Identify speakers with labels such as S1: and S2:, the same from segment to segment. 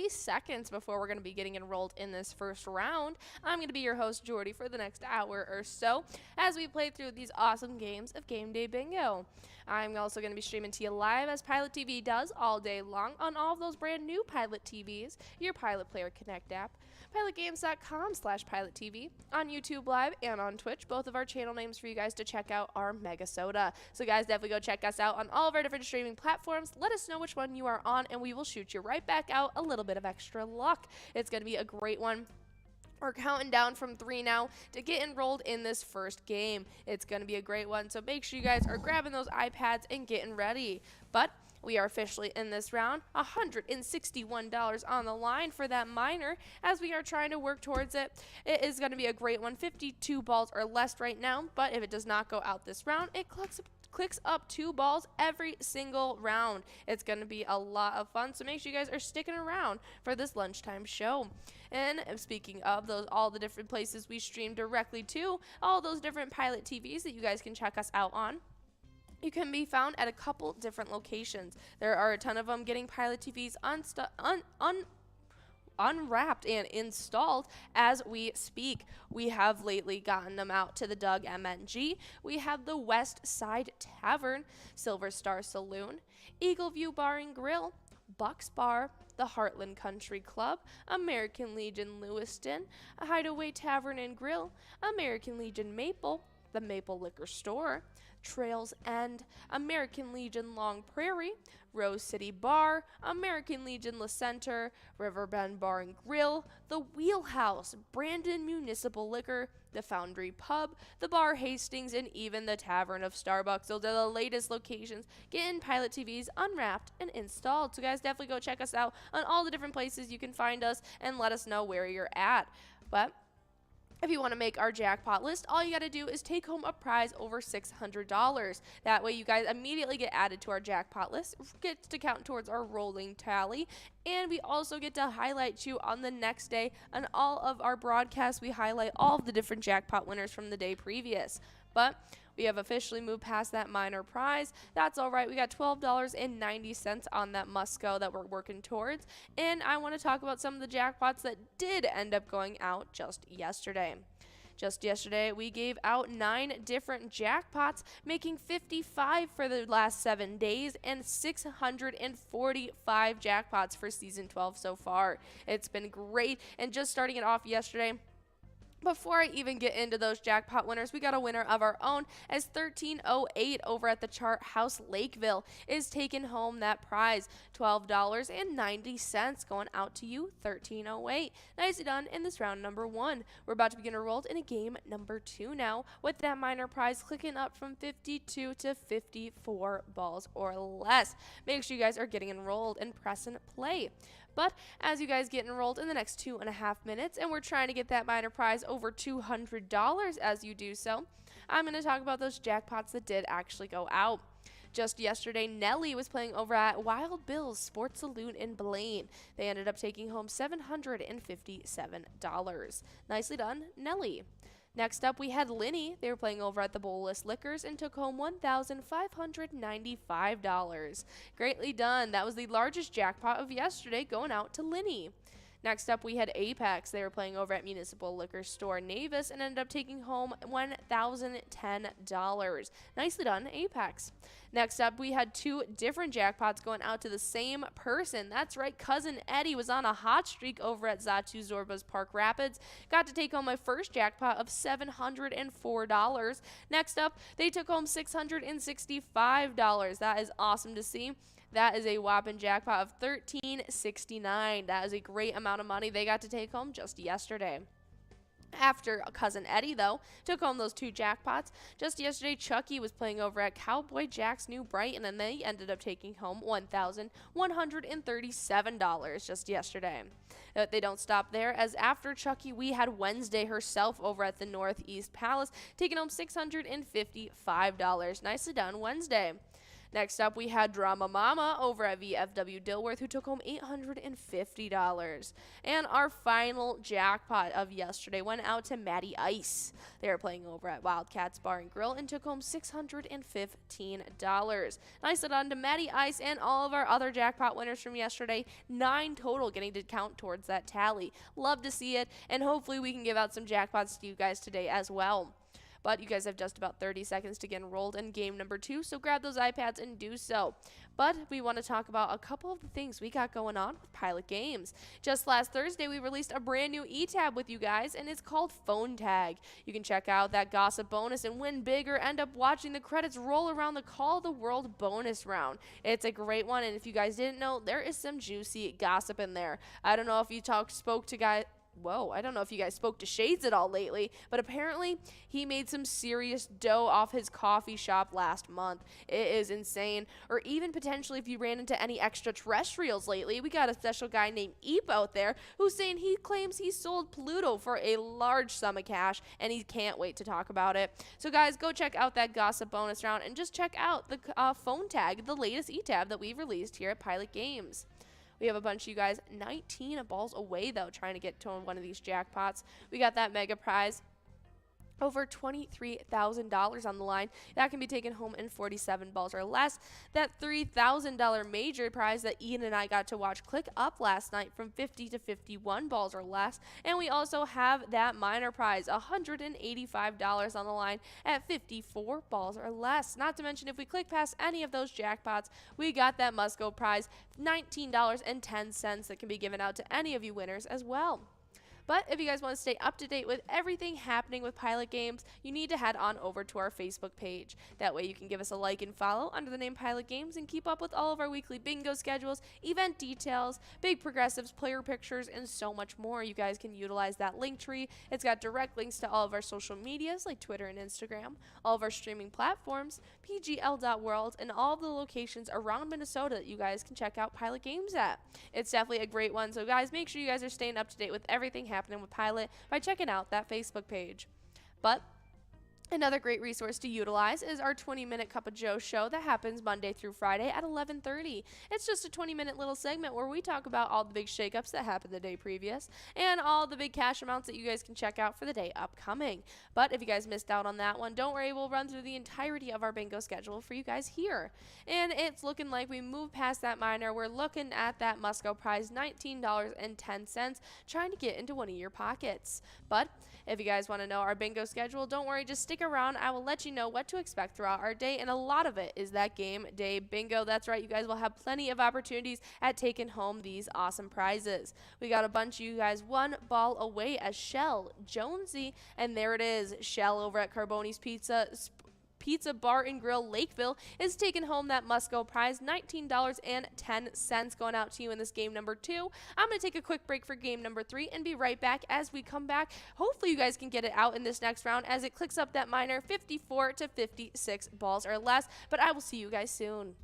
S1: seconds before we're going to be getting enrolled in this first round. I'm going to be your host, Jordy, for the next hour or so as we play through these awesome games of Game Day Bingo. I'm also going to be streaming to you live as Pilot TV does all day long on all of those brand new Pilot TVs, your Pilot Player Connect app, pilotgames.com/PilotTV, on YouTube Live and on Twitch. Both of our channel names for you guys to check out are MegaSota. So guys, definitely go check us out on all of our different streaming platforms. Let us know which one you are on and we will shoot you right back out a little bit of extra luck. It's going to be a great one. We're counting down from 3 now to get enrolled in this first game. It's going to be a great one, so make sure you guys are grabbing those iPads and getting ready. But we are officially in this round, $161 on the line for that minor as we are trying to work towards it. It is going to be a great one, 52 balls or less right now, but if it does not go out this round, it clicks up 2 balls every single round. It's going to be a lot of fun, so make sure you guys are sticking around for this lunchtime show. And speaking of all the different places we stream directly to, all those different Pilot TVs that you guys can check us out on, you can be found at a couple different locations. There are a ton of them getting Pilot TVs unwrapped and installed as we speak. We have lately gotten them out to the Doug MNG. We have the West Side Tavern, Silver Star Saloon, Eagle View Bar and Grill, Bucks Bar, the Heartland Country Club, American Legion Lewiston, a Hideaway Tavern and Grill, American Legion Maple, the Maple Liquor Store, Trails End, American Legion Long Prairie, Rose City Bar, American Legion La Center, Riverbend Bar and Grill, the Wheelhouse, Brandon Municipal Liquor, the Foundry Pub, the Bar Hastings, and even the Tavern of Starbucks. Those are the latest locations getting Pilot TVs unwrapped and installed. So guys, definitely go check us out on all the different places you can find us and let us know where you're at. But if you want to make our jackpot list, all you got to do is take home a prize over $600. That way you guys immediately get added to our jackpot list, gets to count towards our rolling tally, and we also get to highlight you on the next day. On all of our broadcasts, we highlight all of the different jackpot winners from the day previous. But we have officially moved past that minor prize. That's all right. We got $12.90 on that must-go that we're working towards. And I want to talk about some of the jackpots that did end up going out just yesterday. Just yesterday, we gave out 9 different jackpots, making 55 for the last 7 days and 645 jackpots for Season 12 so far. It's been great, and just starting it off yesterday, before I even get into those jackpot winners, we got a winner of our own as 1308 over at the Chart House Lakeville is taking home that prize, $12.90 going out to you, 1308. Nicely done in this round number 1. We're about to begin enrolled in a game number 2 now, with that minor prize clicking up from 52 to 54 balls or less. Make sure you guys are getting enrolled and pressing play. But as you guys get enrolled in the next 2.5 minutes, and we're trying to get that minor prize over $200 as you do so, I'm going to talk about those jackpots that did actually go out. Just yesterday, Nelly was playing over at Wild Bill's Sports Saloon in Blaine. They ended up taking home $757. Nicely done, Nelly. Next up, we had Linny. They were playing over at the Bolus Liquors and took home $1,595. Greatly done. That was the largest jackpot of yesterday, going out to Linny. Next up, we had Apex. They were playing over at Municipal Liquor Store Navis and ended up taking home $1,010. Nicely done, Apex. Next up, we had 2 different jackpots going out to the same person. That's right, Cousin Eddie was on a hot streak over at Zatu Zorba's Park Rapids. Got to take home my first jackpot of $704. Next up, they took home $665. That is awesome to see. That is a whopping jackpot of $1,369. That is a great amount of money they got to take home just yesterday. After Cousin Eddie, though, took home those 2 jackpots. Just yesterday, Chucky was playing over at Cowboy Jack's New Brighton, and they ended up taking home $1,137 just yesterday. They don't stop there, as after Chucky, we had Wednesday herself over at the Northeast Palace, taking home $655. Nicely done, Wednesday. Next up, we had Drama Mama over at VFW Dilworth, who took home $850. And our final jackpot of yesterday went out to Maddie Ice. They are playing over at Wildcats Bar and Grill and took home $615. Nice it on to Maddie Ice and all of our other jackpot winners from yesterday. 9 total getting to count towards that tally. Love to see it, and hopefully we can give out some jackpots to you guys today as well. But you guys have just about 30 seconds to get enrolled in game number 2, so grab those iPads and do so. But we want to talk about a couple of the things we got going on with Pilot Games. Just last Thursday, we released a brand new e-tab with you guys, and it's called Phone Tag. You can check out that gossip bonus and win big or end up watching the credits roll around the Call of the World bonus round. It's a great one, and if you guys didn't know, there is some juicy gossip in there. I don't know if you spoke to guys. Whoa, I don't know if you guys spoke to Shades at all lately, but apparently he made some serious dough off his coffee shop last month. It is insane. Or even potentially if you ran into any extraterrestrials lately, we got a special guy named Eep out there who's saying he claims he sold Pluto for a large sum of cash, and he can't wait to talk about it. So guys, go check out that gossip bonus round and just check out the phone tag, the latest e-tab that we've released here at Pilot Games. We have a bunch of you guys 19 balls away, though, trying to get to one of these jackpots. We got that mega prize. Over $23,000 on the line. That can be taken home in 47 balls or less. That $3,000 major prize that Ian and I got to watch click up last night from 50 to 51 balls or less. And we also have that minor prize, $185 on the line at 54 balls or less. Not to mention, if we click past any of those jackpots, we got that must-go prize, $19.10 that can be given out to any of you winners as well. But if you guys want to stay up to date with everything happening with Pilot Games, you need to head on over to our Facebook page. That way you can give us a like and follow under the name Pilot Games and keep up with all of our weekly bingo schedules, event details, big progressives, player pictures, and so much more. You guys can utilize that link tree. It's got direct links to all of our social medias like Twitter and Instagram, all of our streaming platforms, pgl.world, and all of the locations around Minnesota that you guys can check out Pilot Games at. It's definitely a great one, so guys, make sure you guys are staying up to date with everything happening with Pilot by checking out that Facebook page. But another great resource to utilize is our 20-minute Cup of Joe show that happens Monday through Friday at 11:30. It's just a 20-minute little segment where we talk about all the big shakeups that happened the day previous and all the big cash amounts that you guys can check out for the day upcoming. But if you guys missed out on that one, don't worry, we'll run through the entirety of our bingo schedule for you guys here. And it's looking like we moved past that minor. We're looking at that must-go prize, $19.10, trying to get into one of your pockets. But if you guys want to know our bingo schedule, don't worry, just stick around. I will let you know what to expect throughout our day, and a lot of it is that game day bingo. That's right, you guys will have plenty of opportunities at taking home these awesome prizes. We got a bunch of you guys 1 ball away as Shell, Jonesy, and there it is. Shell over at Carboni's Pizza Bar and Grill Lakeville is taking home that must-go prize, $19.10, going out to you in this game number 2. I'm going to take a quick break for game number 3 and be right back. As we come back, hopefully you guys can get it out in this next round as it clicks up that minor 54 to 56 balls or less. But I will see you guys soon.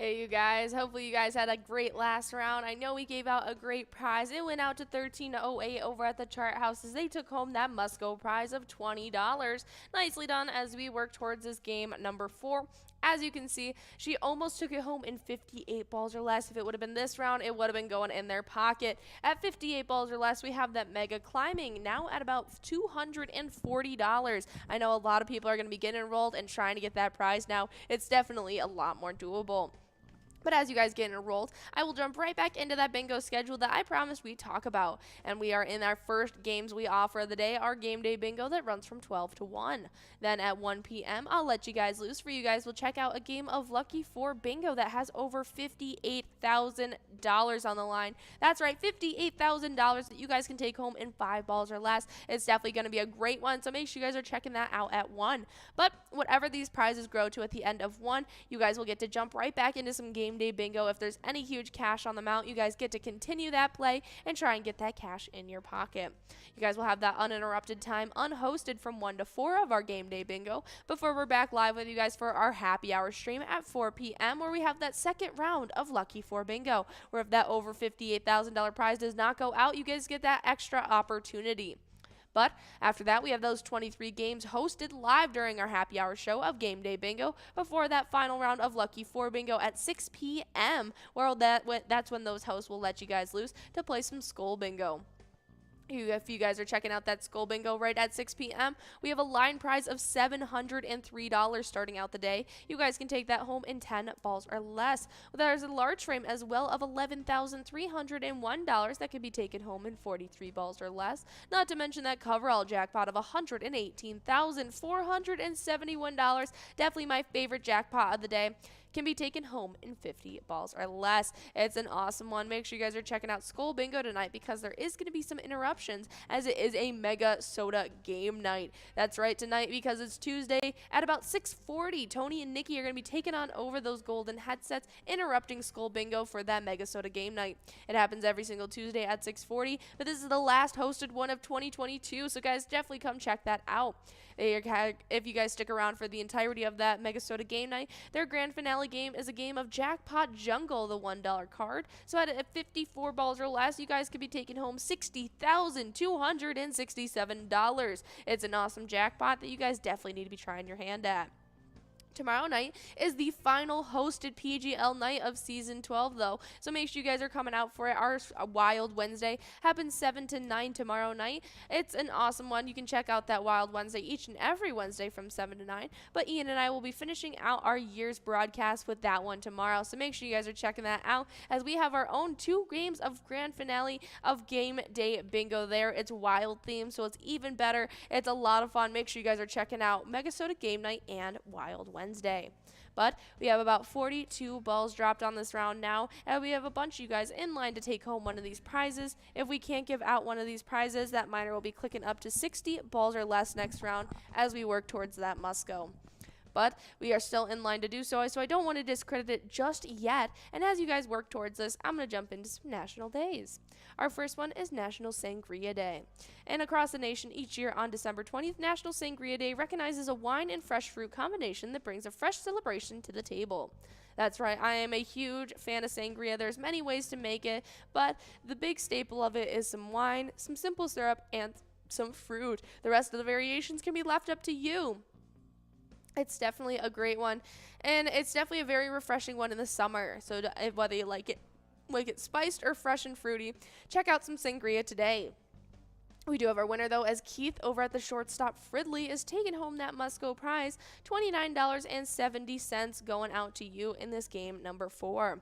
S1: Hey, you guys. Hopefully, you guys had a great last round. I know we gave out a great prize. It went out to 1308 over at the chart houses. They took home that must-go prize of $20. Nicely done as we work towards this game number 4. As you can see, she almost took it home in 58 balls or less. If it would have been this round, it would have been going in their pocket. At 58 balls or less, we have that mega climbing now at about $240. I know a lot of people are going to be getting enrolled and trying to get that prize now. It's definitely a lot more doable. But as you guys get enrolled, I will jump right back into that bingo schedule that I promised we'd talk about. And we are in our first games we offer of the day, our game day bingo that runs from 12 to 1. Then at 1 p.m., I'll let you guys loose. For you guys, we'll check out a game of Lucky 4 bingo that has over $58,000 on the line. That's right, $58,000 that you guys can take home in 5 balls or less. It's definitely going to be a great one, so make sure you guys are checking that out at 1. But whatever these prizes grow to at the end of 1, you guys will get to jump right back into some game day bingo. If there's any huge cash on the mount, you guys get to continue that play and try and get that cash in your pocket. You guys will have that uninterrupted time unhosted from 1 to 4 of our game day bingo before we're back live with you guys for our happy hour stream at 4 p.m. where we have that second round of Lucky 4 bingo, where if that over $58,000 prize does not go out, you guys get that extra opportunity. But after that, we have those 23 games hosted live during our happy hour show of Game Day Bingo before that final round of Lucky 4 Bingo at 6 p.m., where that's when those hosts will let you guys loose to play some Skull Bingo. If you guys are checking out that Skull Bingo right at 6 p.m., we have a line prize of $703 starting out the day. You guys can take that home in 10 balls or less. There's a large frame as well of $11,301 that can be taken home in 43 balls or less. Not to mention that coverall jackpot of $118,471. Definitely my favorite jackpot of the day. Can be taken home in 50 balls or less. It's an awesome one. Make sure you guys are checking out Skull Bingo tonight because there is going to be some interruptions as it is a MegaSota game night. That's right, tonight because it's Tuesday at about 6:40. Tony and Nikki are going to be taking on over those golden headsets, interrupting Skull Bingo for that MegaSota game night. It happens every single Tuesday at 6:40, but this is the last hosted one of 2022, so guys, definitely come check that out. If you guys stick around for the entirety of that MegaSota game night, their grand finale game is a game of Jackpot Jungle, the $1 card. So at 54 balls or less, you guys could be taking home $60,267. It's an awesome jackpot that you guys definitely need to be trying your hand at. Tomorrow night is the final hosted PGL night of Season 12, though, so make sure you guys are coming out for it. Our Wild Wednesday happens 7 to 9 tomorrow night. It's an awesome one. You can check out that Wild Wednesday each and every Wednesday from 7 to 9, but Ian and I will be finishing out our year's broadcast with that one tomorrow, so make sure you guys are checking that out as we have our own 2 games of grand finale of Game Day Bingo there. It's Wild themed, so it's even better. It's a lot of fun. Make sure you guys are checking out MegaSota Game Night and Wild Wednesday. But we have about 42 balls dropped on this round now, and we have a bunch of you guys in line to take home one of these prizes. If we can't give out one of these prizes, that miner will be clicking up to 60 balls or less next round as we work towards that must-go. But we are still in line to do so I don't want to discredit it just yet. And as you guys work towards this, I'm going to jump into some national days. Our first one is National Sangria Day. And across the nation each year on December 20th, National Sangria Day recognizes a wine and fresh fruit combination that brings a fresh celebration to the table. That's right, I am a huge fan of sangria. There's many ways to make it, but the big staple of it is some wine, some simple syrup, and some fruit. The rest of the variations can be left up to you. It's definitely a great one, and it's definitely a very refreshing one in the summer. So whether you like it spiced or fresh and fruity, check out some sangria today. We do have our winner, though, as Keith over at the shortstop Fridley is taking home that must-go prize, $29.70 going out to you in this game number 4.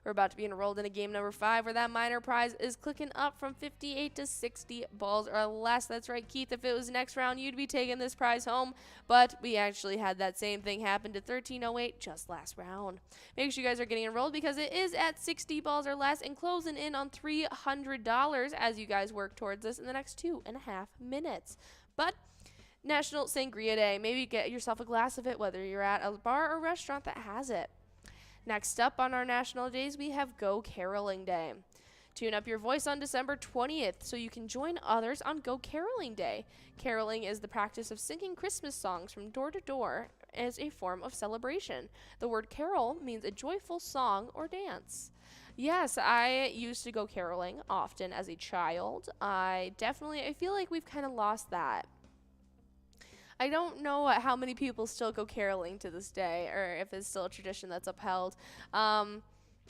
S1: We're about to be enrolled in a game number 5 where that minor prize is clicking up from 58 to 60 balls or less. That's right, Keith. If it was next round, you'd be taking this prize home. But we actually had that same thing happen to 1308 just last round. Make sure you guys are getting enrolled because it is at 60 balls or less and closing in on $300 as you guys work towards this in the next 2.5 minutes. But National Sangria Day. Maybe get yourself a glass of it, whether you're at a bar or restaurant that has it. Next up on our national days, we have Go Caroling Day. Tune up your voice on December 20th so you can join others on Go Caroling Day. Caroling is the practice of singing Christmas songs from door to door as a form of celebration. The word carol means a joyful song or dance. Yes, I used to go caroling often as a child. I feel like we've kind of lost that. I don't know how many people still go caroling to this day, or if it's still a tradition that's upheld.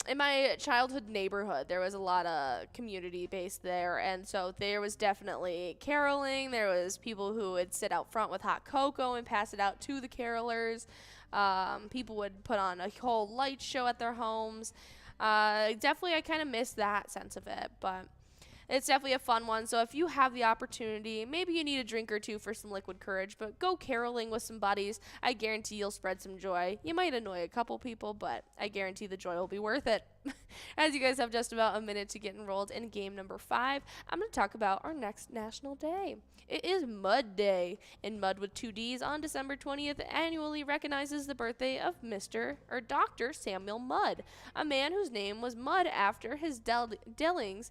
S1: In my childhood neighborhood, there was a lot of community based there, and so there was definitely caroling. There was people who would sit out front with hot cocoa and pass it out to the carolers. People would put on a whole light show at their homes. Definitely, I kind of miss that sense of it, but it's definitely a fun one. So if you have the opportunity, maybe you need a drink or two for some liquid courage, but go caroling with some buddies. I guarantee you'll spread some joy. You might annoy a couple people, but I guarantee the joy will be worth it. As you guys have just about a minute to get enrolled in game number 5, I'm going to talk about our next national day. It is Mud Day, and Mud with 2 Ds on December 20th annually recognizes the birthday of Dr. Samuel Mudd, a man whose name was Mudd after his dealings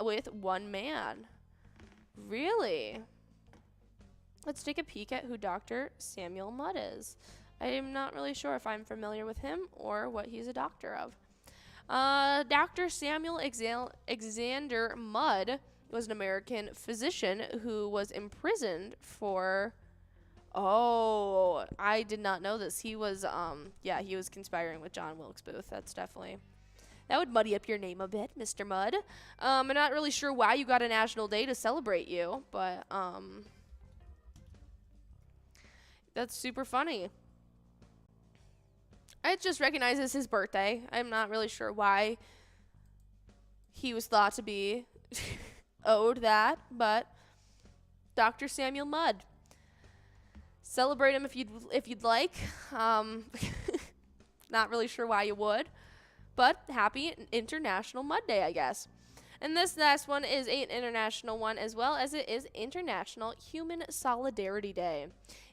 S1: with one man. Really? Let's take a peek at who Dr. Samuel Mudd is. I'm not really sure if I'm familiar with him or what he's a doctor of. Dr. Samuel Alexander Mudd was an American physician who was imprisoned for... Oh, I did not know this. He was, he was conspiring with John Wilkes Booth. That's definitely... That would muddy up your name a bit, Mr. Mudd. I'm not really sure why you got a national day to celebrate you, but that's super funny. It just recognizes his birthday. I'm not really sure why he was thought to be owed that, but Dr. Samuel Mudd. Celebrate him if you'd like. Not really sure why you would. But happy International Mud Day, I guess. And this last one is an international one, as well as it is International Human Solidarity Day.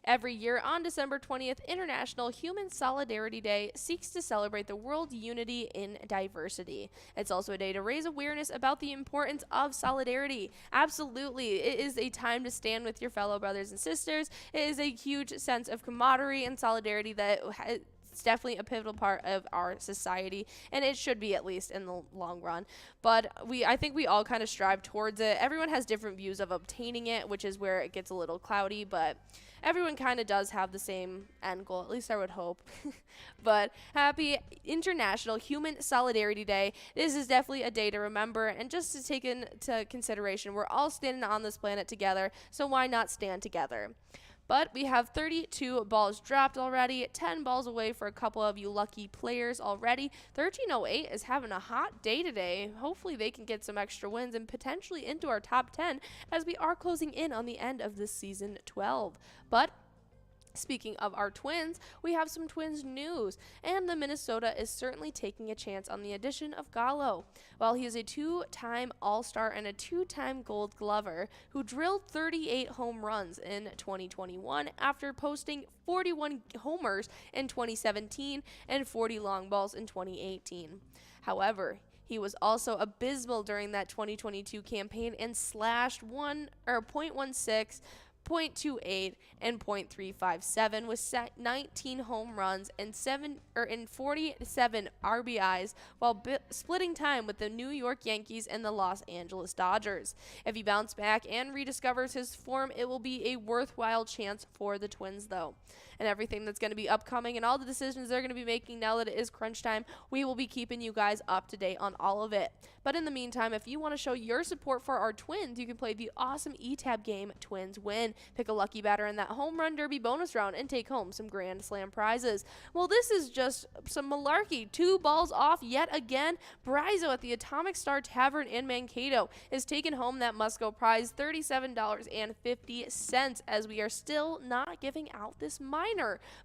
S1: Every year on December 20th, International Human Solidarity Day seeks to celebrate the world unity in diversity. It's also a day to raise awareness about the importance of solidarity. Absolutely, it is a time to stand with your fellow brothers and sisters. It is a huge sense of camaraderie and solidarity that it's definitely a pivotal part of our society, and it should be, at least in the long run. But I think we all kind of strive towards it. Everyone has different views of obtaining it, which is where it gets a little cloudy, but everyone kind of does have the same end goal, at least I would hope. But happy International Human Solidarity Day. This is definitely a day to remember, and just to take into consideration, we're all standing on this planet together, so why not stand together? But we have 32 balls dropped already, 10 balls away for a couple of you lucky players already. 1308 is having a hot day today. Hopefully they can get some extra wins and potentially into our top 10, as we are closing in on the end of this season 12. But speaking of our Twins, we have some Twins news, and the MegaSota is certainly taking a chance on the addition of Gallo. While he is a 2-time All-Star and a 2-time Gold Glover who drilled 38 home runs in 2021 after posting 41 homers in 2017 and 40 long balls in 2018. However, he was also abysmal during that 2022 campaign and slashed .16, .28 and .357 with 19 home runs and 47 RBIs while splitting time with the New York Yankees and the Los Angeles Dodgers. If he bounces back and rediscovers his form, it will be a worthwhile chance for the Twins, though. And everything that's going to be upcoming and all the decisions they're going to be making now that it is crunch time, we will be keeping you guys up to date on all of it. But in the meantime, if you want to show your support for our Twins, you can play the awesome E-Tab game Twins Win. Pick a lucky batter in that home run derby bonus round and take home some Grand Slam prizes. Well, this is just some malarkey. 2 balls off yet again. Brizo at the Atomic Star Tavern in Mankato is taking home that must-go prize, $37.50, as we are still not giving out this minor.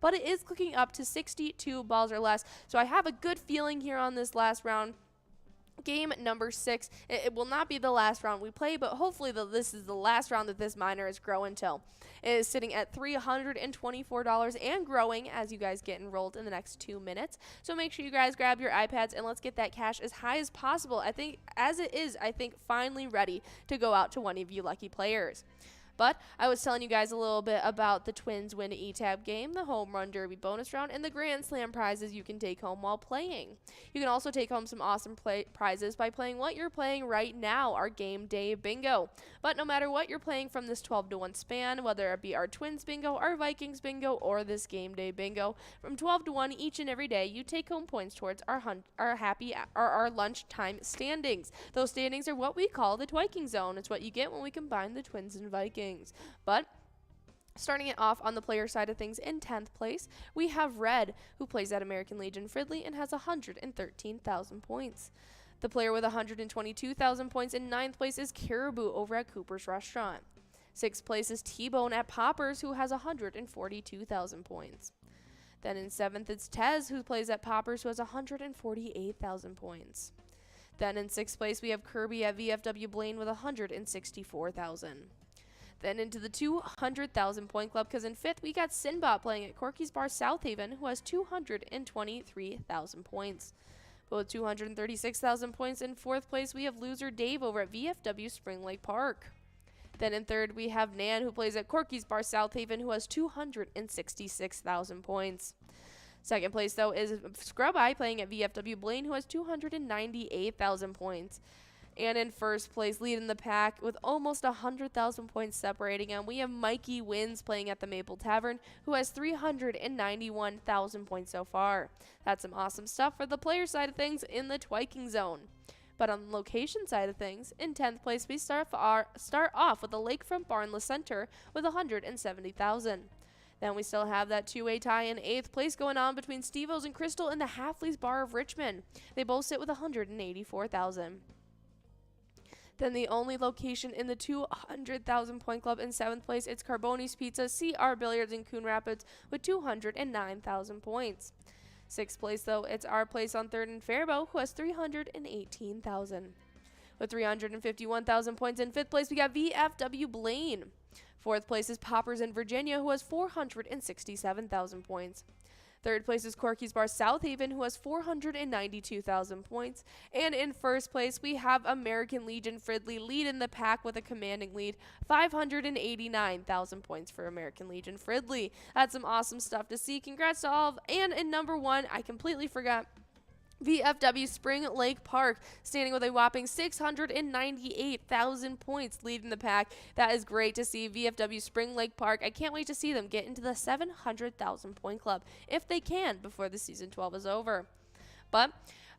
S1: But it is clicking up to 62 balls or less, so I have a good feeling here on this last round game number 6. It will not be the last round we play, but hopefully this is the last round that this miner is growing till. It is sitting at $324 and growing as you guys get enrolled in the next 2 minutes. So make sure you guys grab your iPads and let's get that cash as high as possible. I think finally ready to go out to one of you lucky players. But I was telling you guys a little bit about the Twins Win eTab game, the Home Run Derby bonus round, and the Grand Slam prizes you can take home while playing. You can also take home some awesome prizes by playing what you're playing right now, our Game Day Bingo. But no matter what you're playing from this 12-to-1 span, whether it be our Twins Bingo, our Vikings Bingo, or this Game Day Bingo, from 12-to-1 each and every day, you take home points towards our lunchtime standings. Those standings are what we call the Twiking Zone. It's what you get when we combine the Twins and Vikings. But starting it off on the player side of things, in 10th place, we have Red, who plays at American Legion Fridley and has 113,000 points. The player with 122,000 points in 9th place is Caribou over at Cooper's Restaurant. 6th place is T-Bone at Poppers, who has 142,000 points. Then in 7th, it's Tez, who plays at Poppers, who has 148,000 points. Then in 6th place, we have Kirby at VFW Blaine with 164,000. Then into the 200,000 point club, because in 5th we got Sinbot playing at Corky's Bar South Haven, who has 223,000 points. But with 236,000 points in 4th place, we have loser Dave over at VFW Spring Lake Park. Then in 3rd we have Nan, who plays at Corky's Bar South Haven, who has 266,000 points. 2nd place, though, is Scrub Eye playing at VFW Blaine, who has 298,000 points. And in 1st place, leading the pack with almost 100,000 points separating him, we have Mikey Wins playing at the Maple Tavern, who has 391,000 points so far. That's some awesome stuff for the player side of things in the Twiking Zone. But on the location side of things, in 10th place, we start off with the Lakefront Barnless Center with 170,000. Then we still have that two-way tie in 8th place going on between Steve-O's and Crystal in the Halfleys Bar of Richmond. They both sit with 184,000. Then the only location in the 200,000 point club in 7th place, it's Carboni's Pizza, CR Billiards in Coon Rapids with 209,000 points. 6th place, though, it's our place on 3rd and Faribault, who has 318,000. With 351,000 points in 5th place, we got VFW Blaine. 4th place is Poppers in Virginia, who has 467,000 points. 3rd place is Corky's Bar South Haven, who has 492,000 points. And in 1st place, we have American Legion Fridley leading the pack with a commanding lead, 589,000 points for American Legion Fridley. That's some awesome stuff to see. Congrats to all. And in number 1, I completely forgot, VFW Spring Lake Park, standing with a whopping 698,000 points, leading the pack. That is great to see. VFW Spring Lake Park, I can't wait to see them get into the 700,000 point club, if they can, before the season 12 is over. But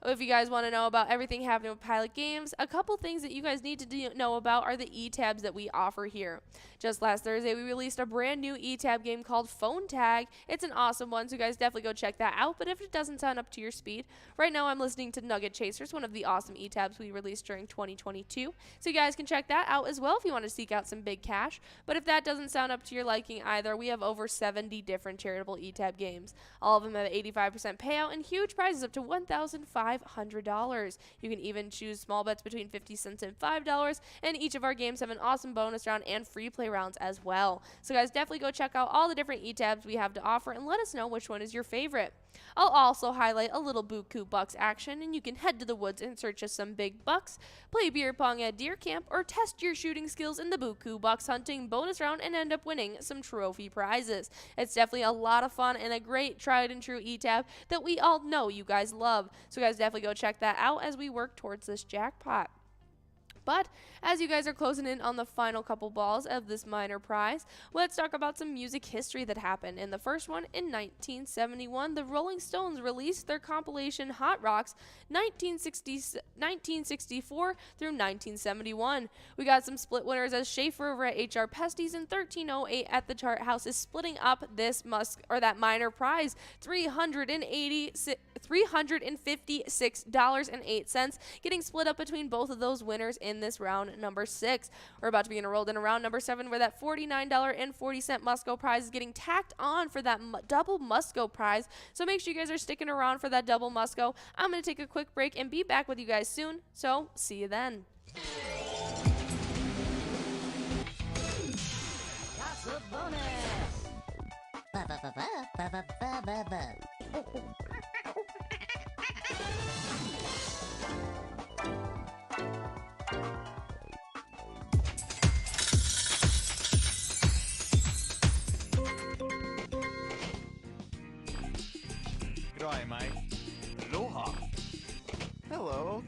S1: if you guys want to know about everything happening with Pilot Games, a couple things that you guys need to know about are the e-tabs that we offer here. Just last Thursday, we released a brand new e-tab game called Phone Tag. It's an awesome one, so you guys definitely go check that out. But if it doesn't sound up to your speed, right now I'm listening to Nugget Chasers, one of the awesome e-tabs we released during 2022. So you guys can check that out as well if you want to seek out some big cash. But if that doesn't sound up to your liking either, we have over 70 different charitable e-tab games. All of them have 85% payout and huge prizes up to $1,500. You can even choose small bets between 50 cents and $5, and each of our games have an awesome bonus round and free play rounds as well. So guys, definitely go check out all the different e-tabs we have to offer and let us know which one is your favorite. I'll also highlight a little Buku Bucks action, and you can head to the woods and search for some big bucks, play beer pong at deer camp, or test your shooting skills in the Buku Bucks hunting bonus round and end up winning some trophy prizes. It's definitely a lot of fun and a great tried and true e-tab that we all know you guys love. So guys, definitely go check that out as we work towards this jackpot. But as you guys are closing in on the final couple balls of this minor prize, let's talk about some music history that happened. In the first one, in 1971, the Rolling Stones released their compilation Hot Rocks 1964 through 1971. We got some split winners as Schaefer over at HR Pesties in 1308 at the Chart House is splitting up this that minor prize, $356.08, getting split up between both of those winners in in this round number 6. We're about to be enrolled in round number 7, where that $49.40 must-go prize is getting tacked on for that double must-go prize. So make sure you guys are sticking around for that double must-go. I'm going to take a quick break and be back with you guys soon. So see you then.
S2: That's a bonus.
S3: G'day, mate. Aloha.
S4: Hello.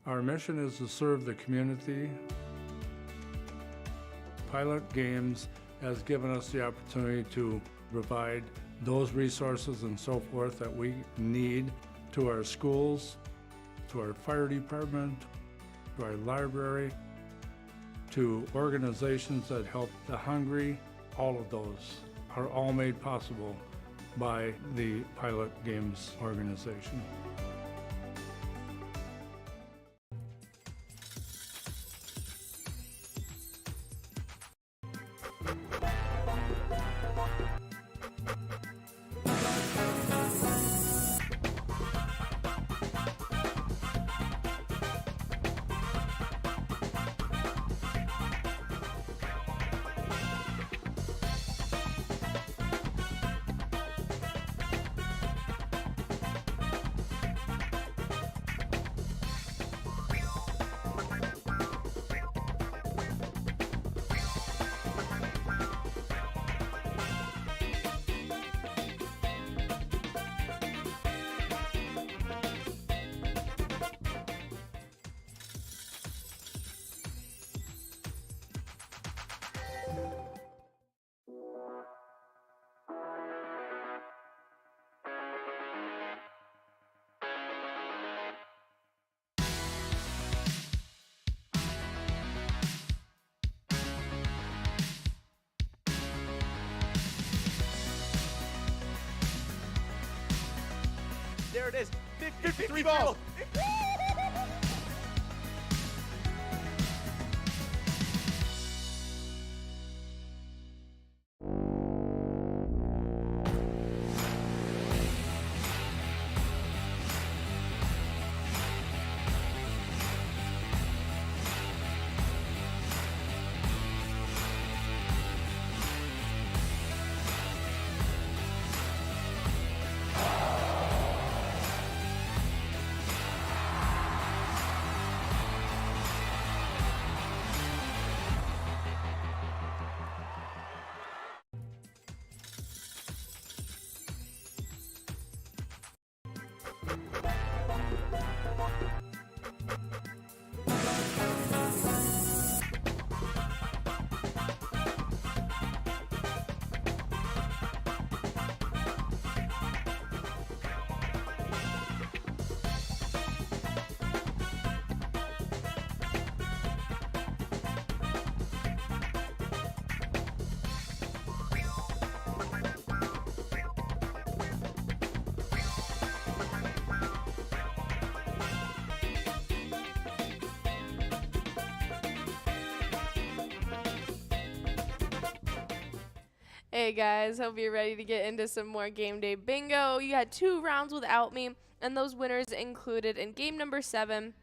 S2: Our mission is to serve the community. Pilot Games has given us the opportunity to provide those resources and so forth that we need to our schools, to our fire department, to our library, to organizations that help the hungry. All of those are all made possible by the Pilot Games organization.
S4: There it is. 53 balls.
S1: Hey guys, hope you're ready to get into some more game day bingo. You had 2 rounds without me, and those winners included in game number 7,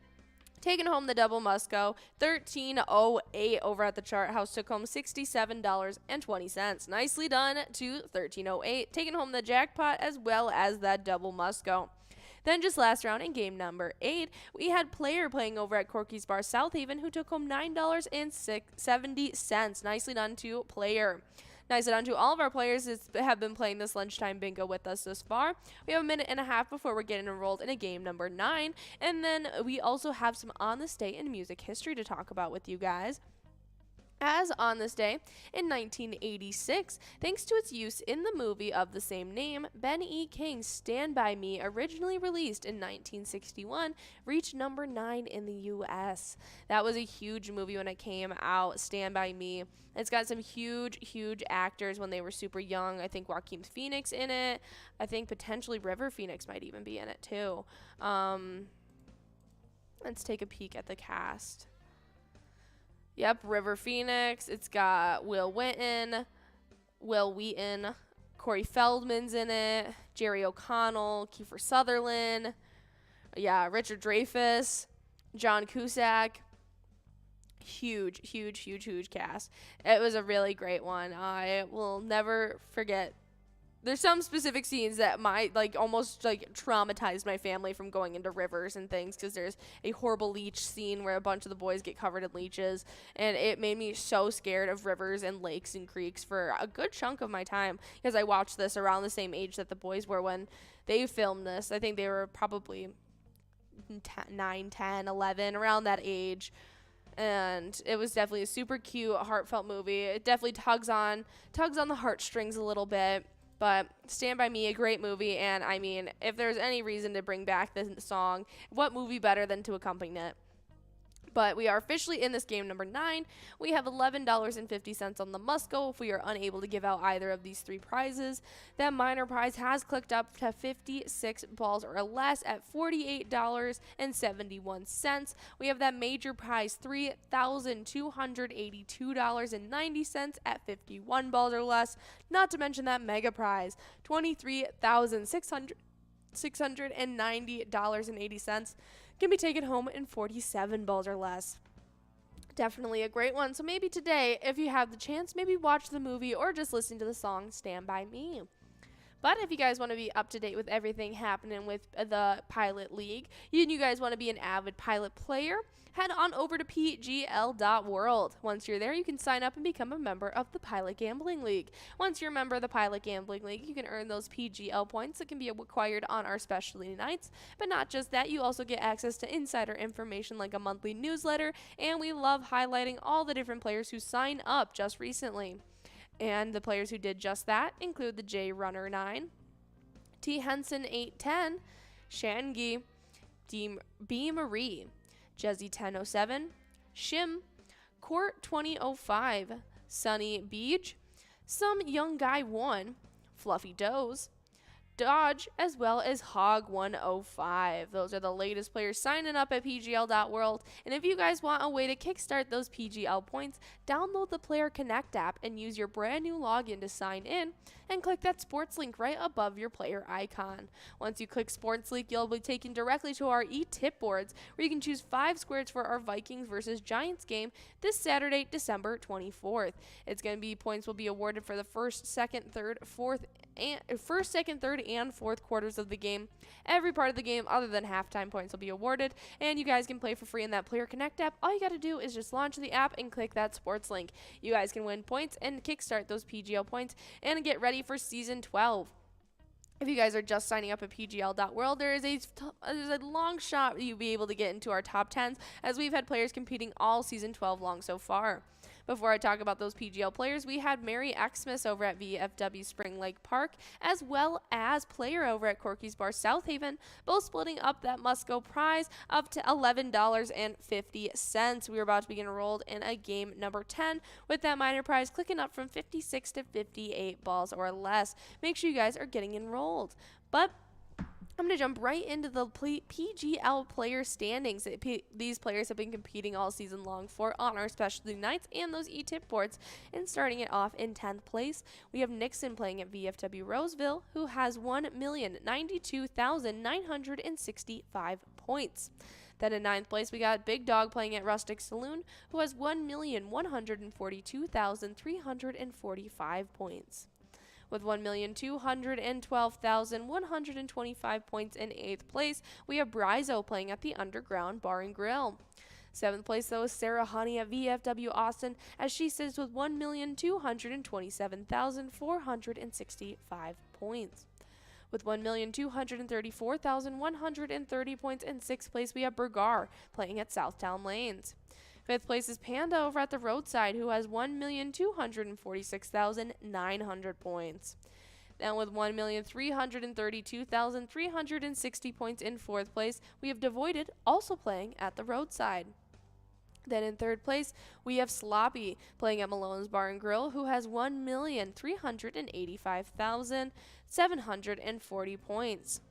S1: taking home the double Musco, 1308 over at the chart house, took home $67.20. Nicely done to 1308, taking home the jackpot as well as that double Musco. Then just last round in game number 8, we had Player playing over at Corky's Bar South Haven, who took home $9.70. Nicely done to Player. Nicely done to all of our players that have been playing this lunchtime bingo with us this far. We have a minute and a half before we're getting enrolled in a game number 9. And then we also have some on this day in music history to talk about with you guys. As on this day, in 1986, thanks to its use in the movie of the same name, Ben E. King's Stand By Me, originally released in 1961, reached number 9 in the U.S. That was a huge movie when it came out, Stand By Me. It's got some huge actors when they were super young. I think Joaquin Phoenix in it. I think potentially River Phoenix might even be in it too. Let's take a peek at the cast. Yep, River Phoenix. It's got Will Wheaton, Corey Feldman's in it, Jerry O'Connell, Kiefer Sutherland, yeah, Richard Dreyfuss, John Cusack. Huge cast. It was a really great one. I will never forget. There's some specific scenes that might almost traumatize my family from going into rivers and things, because there's a horrible leech scene where a bunch of the boys get covered in leeches, and it made me so scared of rivers and lakes and creeks for a good chunk of my time, because I watched this around the same age that the boys were when they filmed this. I think they were probably 9, 10, 11, around that age. And it was definitely a super cute, heartfelt movie. It definitely tugs on the heartstrings a little bit. But Stand By Me, a great movie. And I mean, if there's any reason to bring back the song, what movie better than to accompany it? But we are officially in this game number 9. We have $11.50 on the must go if we are unable to give out either of these 3 prizes. That minor prize has clicked up to 56 balls or less at $48.71. We have that major prize, $3,282.90 at 51 balls or less. Not to mention that mega prize, $23,690.80 can be taken home in 47 balls or less. Definitely a great one. So maybe today, if you have the chance, maybe watch the movie or just listen to the song Stand By Me. But if you guys want to be up to date with everything happening with the Pilot League, and you guys want to be an avid Pilot player, head on over to pgl.world. Once you're there, you can sign up and become a member of the Pilot Gambling League. Once you're a member of the Pilot Gambling League, you can earn those PGL points that can be acquired on our specialty nights. But not just that, you also get access to insider information like a monthly newsletter, and we love highlighting all the different players who sign up just recently. And the players who did just that include the J Runner 9, T Henson 810, Shangi, B Marie, Jezzy 1007, Shim, Court 2005, Sunny Beach, Some Young Guy 1, Fluffy Doze, Dodge, as well as Hog 105. Those are the latest players signing up at PGL.world. And if you guys want a way to kickstart those PGL points, download the Player Connect app and use your brand new login to sign in and click that sports link right above your player icon. Once you click sports link, you'll be taken directly to our e-tip boards where you can choose 5 squares for our Vikings versus Giants game this Saturday, December 24th. It's going to be points will be awarded for the first, second, third, and fourth quarters of the game. Every part of the game other than halftime points will be awarded, and you guys can play for free in that Player Connect app. All you got to do is just launch the app and click that sports link. You guys can win points and kickstart those PGL points and get ready for season 12. If you guys are just signing up at PGL.world, there's a long shot you'll be able to get into our top 10s, as we've had players competing all season 12 long so far. Before I talk about those PGL players, we had Mary Xmas over at VFW Spring Lake Park, as well as player over at Corky's Bar South Haven, both splitting up that must-go prize up to $11.50. We are about to begin enrolled in a game number 10 with that minor prize clicking up from 56 to 58 balls or less. Make sure you guys are getting enrolled. But I'm going to jump right into the PGL player standings that these players have been competing all season long for on our specialty nights and those e-tip boards. And starting it off in 10th place, we have Nixon playing at VFW Roseville, who has 1,092,965 points. Then in 9th place, we got Big Dog playing at Rustic Saloon, who has 1,142,345 points. With 1,212,125 points in 8th place, we have Brizo playing at the Underground Bar and Grill. 7th place, though, is Sarah Honey at VFW Austin, as she sits with 1,227,465 points. With 1,234,130 points in 6th place, we have Burgar playing at Southtown Lanes. 5th place is Panda over at the Roadside, who has 1,246,900 points. Then with 1,332,360 points in 4th place, we have Devoided, also playing at the Roadside. Then in 3rd place, we have Sloppy playing at Malone's Bar and Grill, who has 1,385,740 points.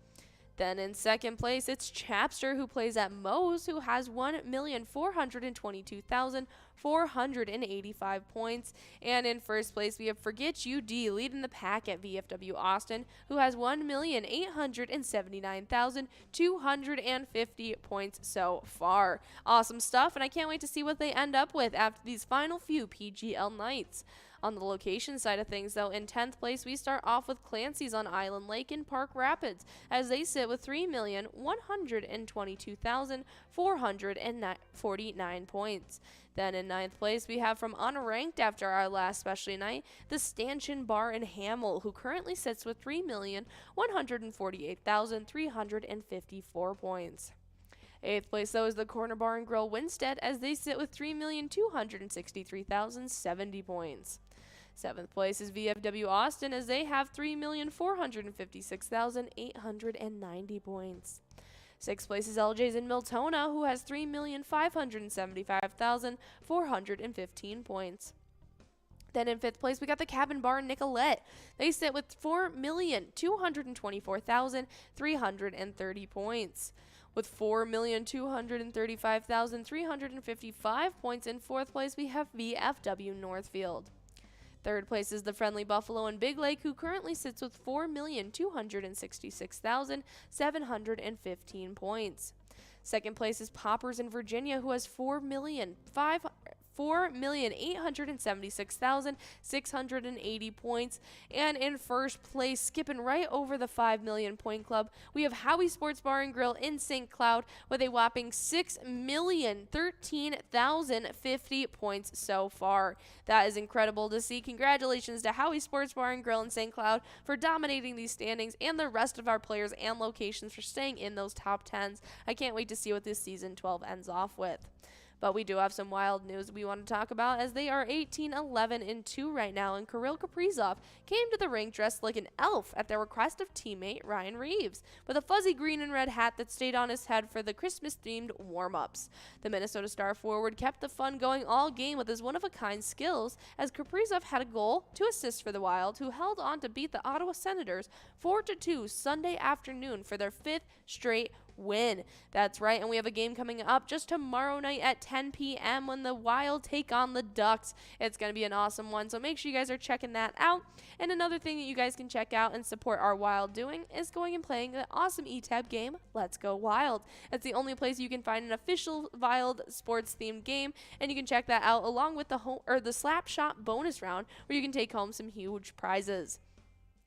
S1: Then in 2nd place, it's Chapster, who plays at Moe's, who has 1,422,485 points. And in 1st place, we have Forget You D leading the pack at VFW Austin, who has 1,879,250 points so far. Awesome stuff, and I can't wait to see what they end up with after these final few PGL nights. On the location side of things, though, in 10th place, we start off with Clancy's on Island Lake in Park Rapids, as they sit with 3,122,449 points. Then in 9th place, we have from unranked after our last specialty night, the Stanchion Bar in Hamel, who currently sits with 3,148,354 points. 8th place, though, is the Corner Bar and Grill Winstead, as they sit with 3,263,070 points. 7th place is VFW Austin, as they have 3,456,890 points. 6th place is LJ's in Miltona, who has 3,575,415 points. Then in 5th place, we got the Cabin Bar in Nicolette. They sit with 4,224,330 points. With 4,235,355 points in 4th place, we have VFW Northfield. 3rd place is the Friendly Buffalo in Big Lake, who currently sits with 4,266,715 points. 2nd place is Poppers in Virginia, who has 4,876,680 points. And in 1st place, skipping right over the 5 million point club, we have Howie Sports Bar and Grill in St. Cloud with a whopping 6,013,050 points so far. That is incredible to see. Congratulations to Howie Sports Bar and Grill in St. Cloud for dominating these standings, and the rest of our players and locations for staying in those top 10s. I can't wait to see what this season 12 ends off with. But we do have some wild news we want to talk about, as they are 18-11-2 right now, and Kirill Kaprizov came to the rink dressed like an elf at the request of teammate Ryan Reeves, with a fuzzy green and red hat that stayed on his head for the Christmas-themed warm-ups. The Minnesota Star forward kept the fun going all game with his one-of-a-kind skills, as Kaprizov had a goal, 2 assists for the Wild, who held on to beat the Ottawa Senators 4-2 Sunday afternoon for their 5th straight win. That's right, and we have a game coming up just tomorrow night at 10 p.m. when the Wild take on the Ducks. It's going to be an awesome one, so make sure you guys are checking that out. And another thing that you guys can check out and support our Wild doing is going and playing the awesome eTab game, Let's Go Wild. It's the only place you can find an official Wild sports-themed game, and you can check that out along with the Slap Shot bonus round, where you can take home some huge prizes.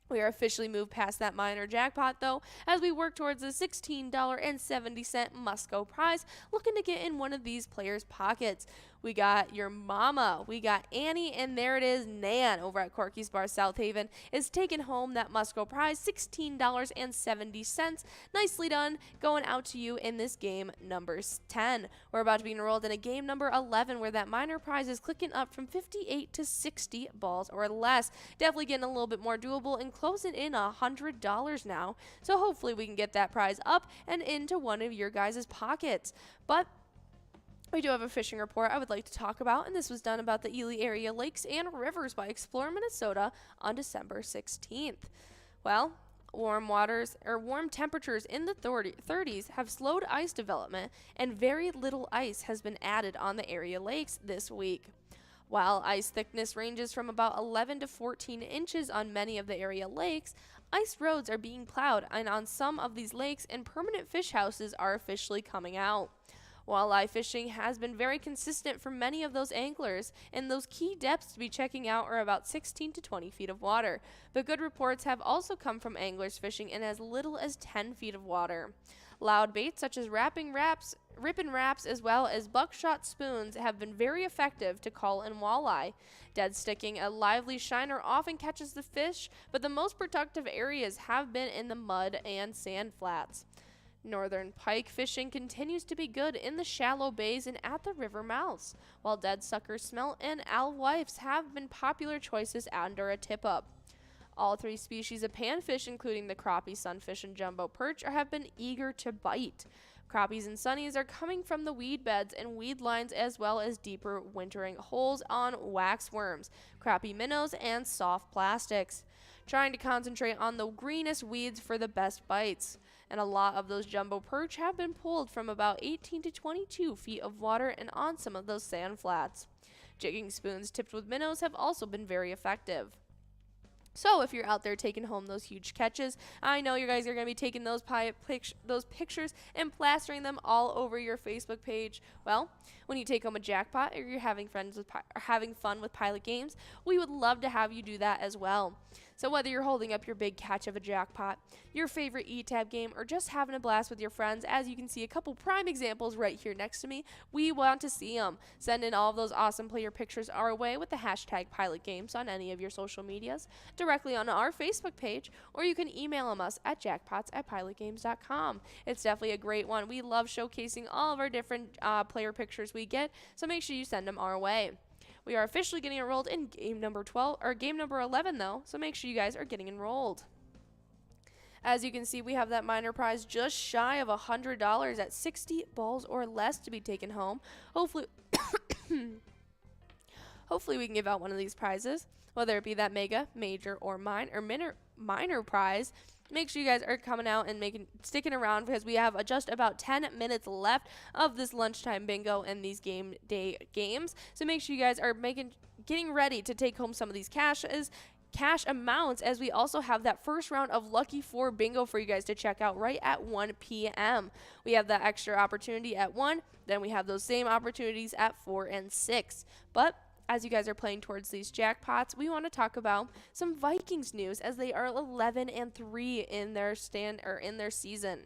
S1: We are officially moved past that minor jackpot, though, as we work towards the $16.70 must-go prize, looking to get in one of these players' pockets. We got your mama, we got Annie, and there it is, Nan, over at Corky's Bar South Haven, is taking home that must-go prize, $16.70. Nicely done, going out to you in this game number 10. We're about to be enrolled in a game number 11, where that minor prize is clicking up from 58 to 60 balls or less. Definitely getting a little bit more doable and closing in $100 now. So hopefully we can get that prize up and into one of your guys' pockets. But we do have a fishing report I would like to talk about, and this was done about the Ely area lakes and rivers by Explore Minnesota on December 16th. Well, warm temperatures in the 30s have slowed ice development, and very little ice has been added on the area lakes this week. While ice thickness ranges from about 11 to 14 inches on many of the area lakes, ice roads are being plowed and on some of these lakes, and permanent fish houses are officially coming out. Walleye fishing has been very consistent for many of those anglers, and those key depths to be checking out are about 16 to 20 feet of water. But good reports have also come from anglers fishing in as little as 10 feet of water. Loud baits such as ripping wraps, as well as buckshot spoons have been very effective to call in walleye. Dead sticking a lively shiner often catches the fish, but the most productive areas have been in the mud and sand flats. Northern pike fishing continues to be good in the shallow bays and at the river mouths, while dead sucker smelt and alewives have been popular choices under a tip-up. All 3 species of panfish, including the crappie, sunfish, and jumbo perch, have been eager to bite. Crappies and sunnies are coming from the weed beds and weed lines, as well as deeper wintering holes on waxworms, crappie minnows, and soft plastics. Trying to concentrate on the greenest weeds for the best bites. And a lot of those jumbo perch have been pulled from about 18 to 22 feet of water and on some of those sand flats. Jigging spoons tipped with minnows have also been very effective. So if you're out there taking home those huge catches, I know you guys are going to be taking those pictures and plastering them all over your Facebook page. Well, when you take home a jackpot or you're having fun with Pilot Games, we would love to have you do that as well. So whether you're holding up your big catch of a jackpot, your favorite E-Tab game, or just having a blast with your friends, as you can see a couple prime examples right here next to me, we want to see them. Send in all of those awesome player pictures our way with the hashtag PilotGames on any of your social medias, directly on our Facebook page, or you can email them us at jackpots@pilotgames.com. It's definitely a great one. We love showcasing all of our different player pictures we get, so make sure you send them our way. We are officially getting enrolled in game number 12 or game number 11 though, so make sure you guys are getting enrolled. As you can see, we have that minor prize just shy of $100 at 60 balls or less to be taken home. Hopefully we can give out one of these prizes, whether it be that mega, major, or minor prize. Make sure you guys are coming out and sticking around, because we have just about 10 minutes left of this lunchtime bingo and these game day games. So make sure you guys are getting ready to take home some of these cash amounts, as we also have that first round of Lucky 4 bingo for you guys to check out right at 1 p.m. We have that extra opportunity at 1, then we have those same opportunities at 4 and 6. But as you guys are playing towards these jackpots, we want to talk about some Vikings news, as they are 11-3 in their season.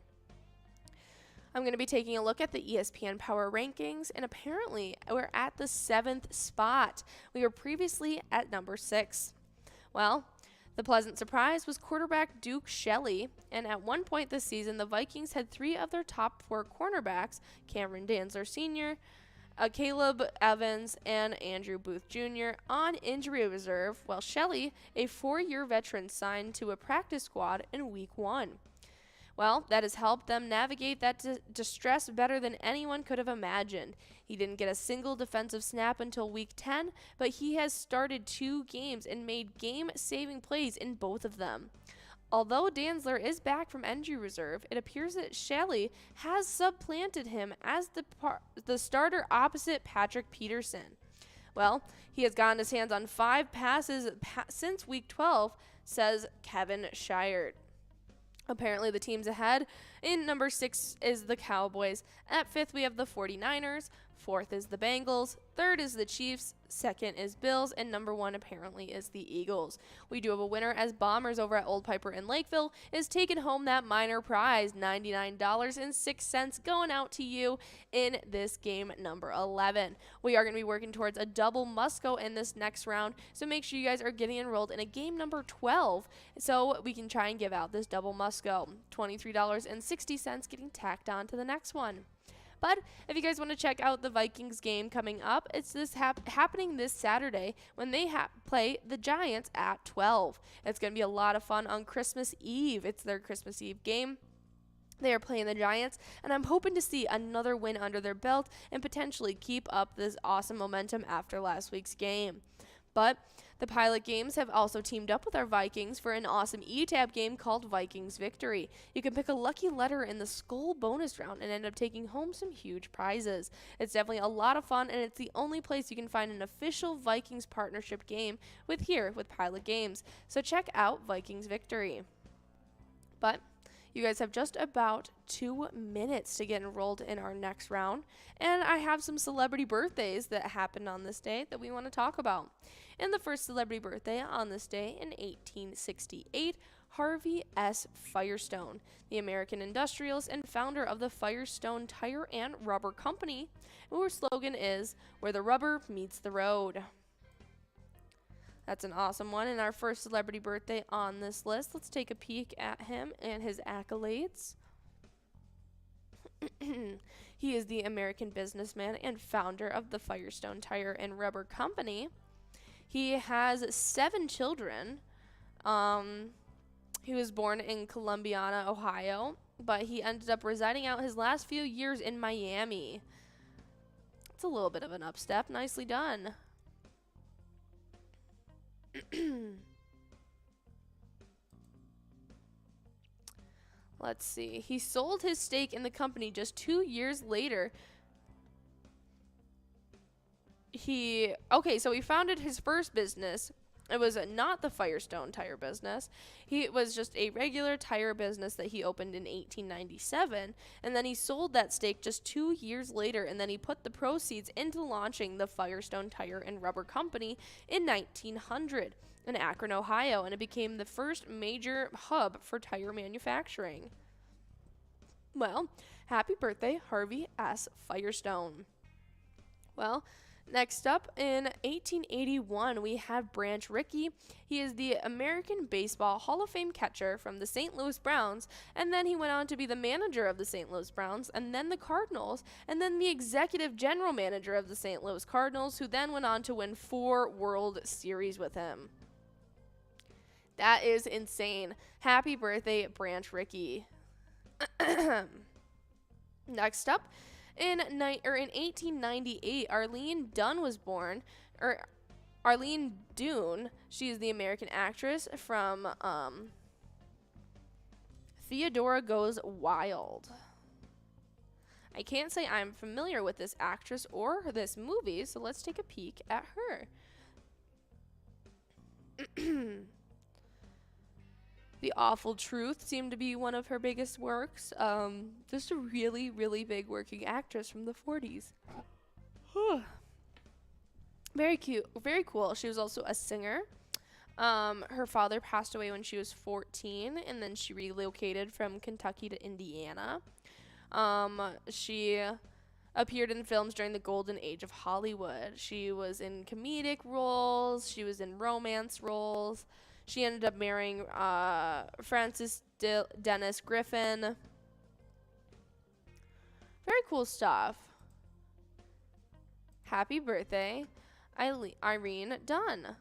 S1: I'm going to be taking a look at the ESPN Power Rankings, and apparently we're at the 7th spot. We were previously at number 6. Well, the pleasant surprise was quarterback Duke Shelley, and at one point this season, the Vikings had 3 of their top 4 cornerbacks, Cameron Dantzler Sr., Caleb Evans, and Andrew Booth Jr. on injury reserve, while Shelley, a 4-year veteran, signed to a practice squad in Week 1. Well, that has helped them navigate that distress better than anyone could have imagined. He didn't get a single defensive snap until Week 10, but he has started 2 games and made game-saving plays in both of them. Although Dantzler is back from injury reserve, it appears that Shelley has supplanted him as the starter opposite Patrick Peterson. Well, he has gotten his hands on 5 passes since Week 12, says Kevin Shired. Apparently the teams ahead in number 6 is the Cowboys. At 5th, we have the 49ers. 4th is the Bengals. 3rd is the Chiefs. 2nd is Bills. And number 1 apparently is the Eagles. We do have a winner, as Bombers over at Old Piper in Lakeville is taking home that minor prize, $99.06, going out to you in this game number 11. We are going to be working towards a double Musco in this next round, so make sure you guys are getting enrolled in a game number 12 so we can try and give out this double Musco. $23.60 getting tacked on to the next one. But if you guys want to check out the Vikings game coming up, it's happening this Saturday when they play the Giants at 12. It's going to be a lot of fun on Christmas Eve. It's their Christmas Eve game. They are playing the Giants, and I'm hoping to see another win under their belt and potentially keep up this awesome momentum after last week's game. But the Pilot Games have also teamed up with our Vikings for an awesome E-Tab game called Vikings Victory. You can pick a lucky letter in the Skull bonus round and end up taking home some huge prizes. It's definitely a lot of fun, and it's the only place you can find an official Vikings partnership game with Pilot Games. So check out Vikings Victory. But you guys have just about 2 minutes to get enrolled in our next round, and I have some celebrity birthdays that happened on this day that we want to talk about. And the first celebrity birthday on this day in 1868, Harvey S. Firestone, the American industrialist and founder of the Firestone Tire and Rubber Company, whose slogan is, "Where the rubber meets the road." That's an awesome one. And our first celebrity birthday on this list, let's take a peek at him and his accolades. He is the American businessman and founder of the Firestone Tire and Rubber Company. He has 7 children. He was born in Columbiana, Ohio, but he ended up residing out his last few years in Miami. It's a little bit of an upstep. Nicely done. Let's see. He sold his stake in the company just 2 years later. So he founded his first business It was not the Firestone tire business. It was just a regular tire business that he opened in 1897, and then he sold that stake just 2 years later, and then he put the proceeds into launching the Firestone Tire and Rubber Company in 1900 in Akron, Ohio, and it became the first major hub for tire manufacturing. Well, happy birthday, Harvey S. Firestone. Well, next up, in 1881, we have Branch Rickey. He is the American Baseball Hall of Fame catcher from the St. Louis Browns, and then he went on to be the manager of the St. Louis Browns, and then the Cardinals, and then the executive general manager of the St. Louis Cardinals, who then went on to win 4 World Series with him. That is insane. Happy birthday, Branch Rickey. Next up, in 1898, Arlene Dunn was born, or Arlene Dune. She is the American actress from Theodora Goes Wild. I can't say I'm familiar with this actress or this movie, so let's take a peek at her. The Awful Truth seemed to be one of her biggest works. Just a really, really big working actress from the 40s. Very cute, very cool. She was also a singer. Her father passed away when she was 14, and then she relocated from Kentucky to Indiana. She appeared in films during the golden age of Hollywood. She was in comedic roles. She was in romance roles. She ended up marrying Francis Dennis Griffin. Very cool stuff. Happy birthday, Irene Dunn.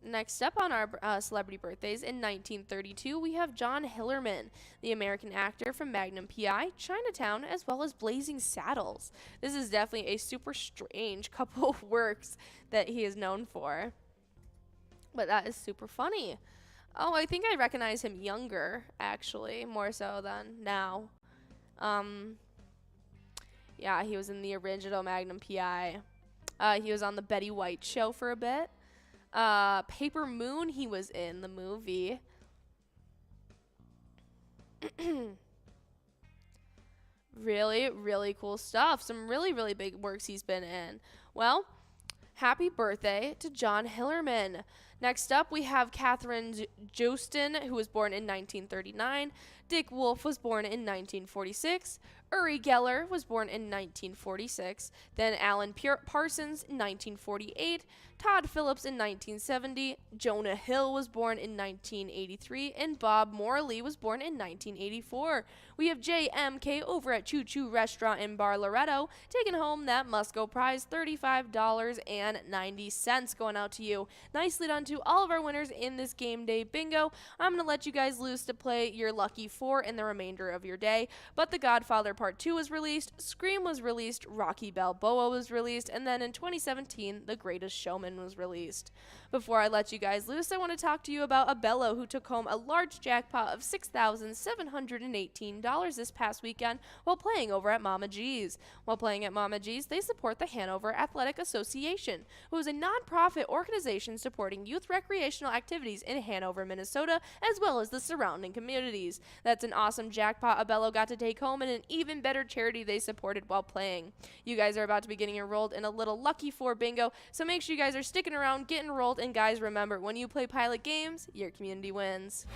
S1: Next up on our celebrity birthdays, in 1932, we have John Hillerman, the American actor from Magnum P.I., Chinatown, as well as Blazing Saddles. This is definitely a super strange couple of works that he is known for. But that is super funny. Oh, I think I recognize him younger, actually, more so than now. Yeah, he was in the original Magnum P.I. He was on the Betty White show for a bit. Paper Moon, he was in the movie. Really, really cool stuff. Some really, really big works he's been in. Well, happy birthday to John Hillerman. Next up, we have Catherine Jostin, who was born in 1939. Dick Wolf was born in 1946. Uri Geller was born in 1946. Then Alan Parsons in 1948. Todd Phillips in 1970. Jonah Hill was born in 1983. And Bob Morley was born in 1984. We have JMK over at Choo Choo Restaurant and Bar Loretto, taking home that Musco prize, $35.90 going out to you. Nicely done to all of our winners in this game day bingo. I'm going to let you guys loose to play your lucky 4 in the remainder of your day. But The Godfather Part 2 was released, Scream was released, Rocky Balboa was released, and then in 2017, The Greatest Showman was released. Before I let you guys loose, I want to talk to you about Abello, who took home a large jackpot of $6,718 this past weekend while playing over at Mama G's. While playing at Mama G's, they support the Hanover Athletic Association, who is a nonprofit organization supporting youth recreational activities in Hanover, Minnesota, as well as the surrounding communities. That's an awesome jackpot Abello got to take home, and an even better charity they supported while playing. You guys are about to be getting enrolled in a little Lucky 4 bingo, so make sure you guys are sticking around, get enrolled, and guys, remember, when you play Pilot games, your community wins.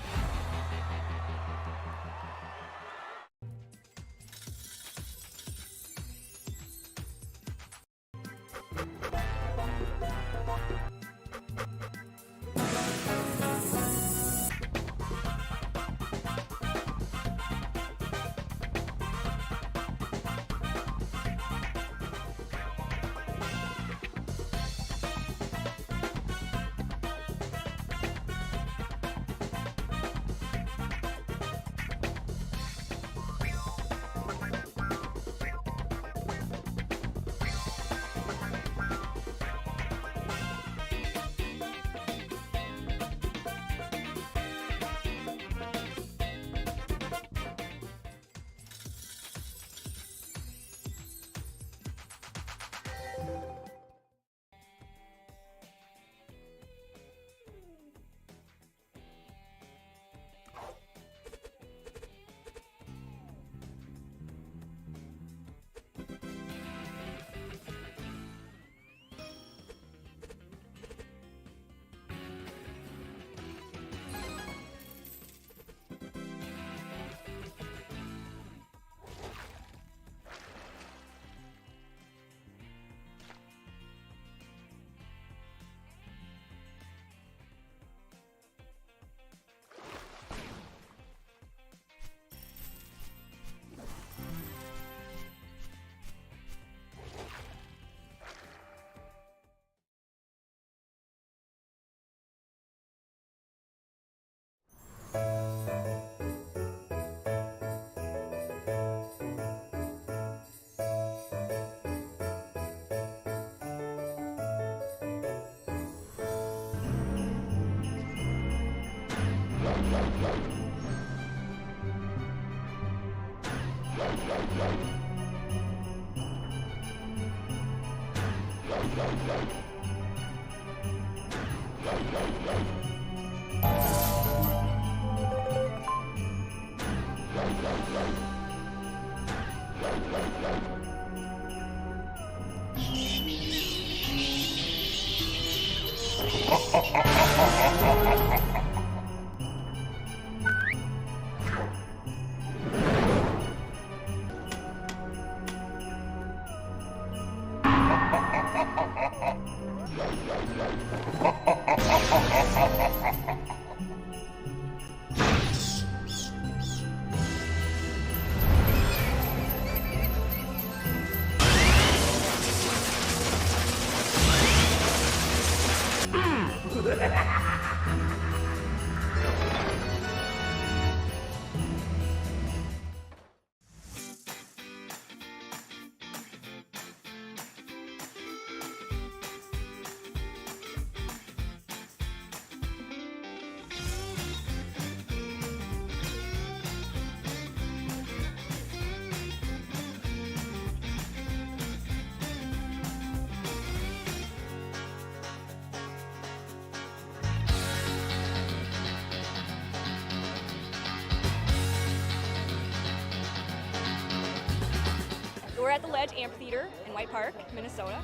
S5: We're at the Ledge Amphitheater in White Park, Minnesota.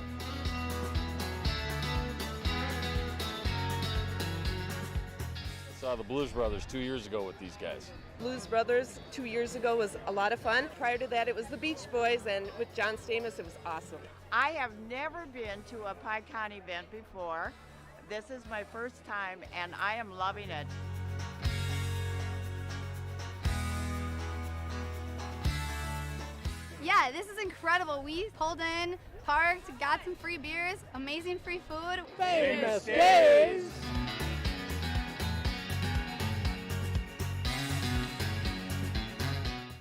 S6: I saw the Blues Brothers 2 years ago with these guys.
S7: Blues Brothers 2 years ago was a lot of fun. Prior to that, it was the Beach Boys, and with John Stamos, it was awesome.
S8: I have never been to a PyCon event before. This is my first time, and I am loving it.
S9: Yeah, this is incredible. We pulled in, parked, got some free beers, amazing free food.
S4: Famous Days!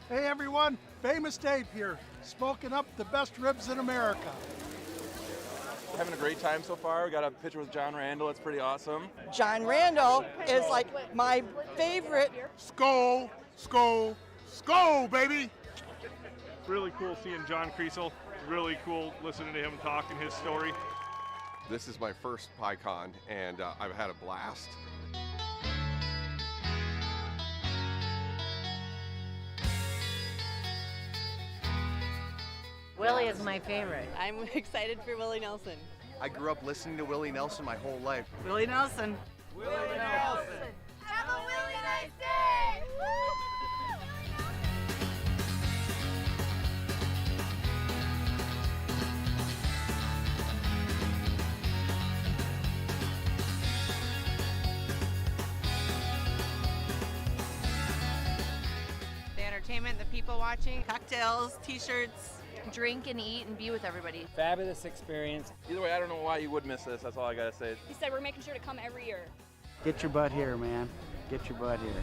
S10: Hey everyone, Famous Dave here, smoking up the best ribs in America.
S4: We're having a great time so far. We got a picture with John Randall. It's pretty awesome.
S11: John Randall is like my favorite.
S10: Skull, skull, skull, baby!
S12: Really cool seeing John Kriesel. Really cool listening to him talking his story.
S13: This is my first PyCon, and I've had a blast.
S11: Willie is my favorite.
S5: I'm excited for Willie Nelson.
S13: I grew up listening to Willie Nelson my whole life.
S11: Willie Nelson.
S4: Willie Nelson!
S9: Have a really nice day!
S11: The entertainment, the people watching, cocktails, t-shirts. Drink and eat and be with everybody.
S3: Fabulous experience.
S4: Either way, I don't know why you would miss this. That's all I gotta say.
S5: He said we're making sure to come every year.
S3: Get your butt here, man. Get your butt here.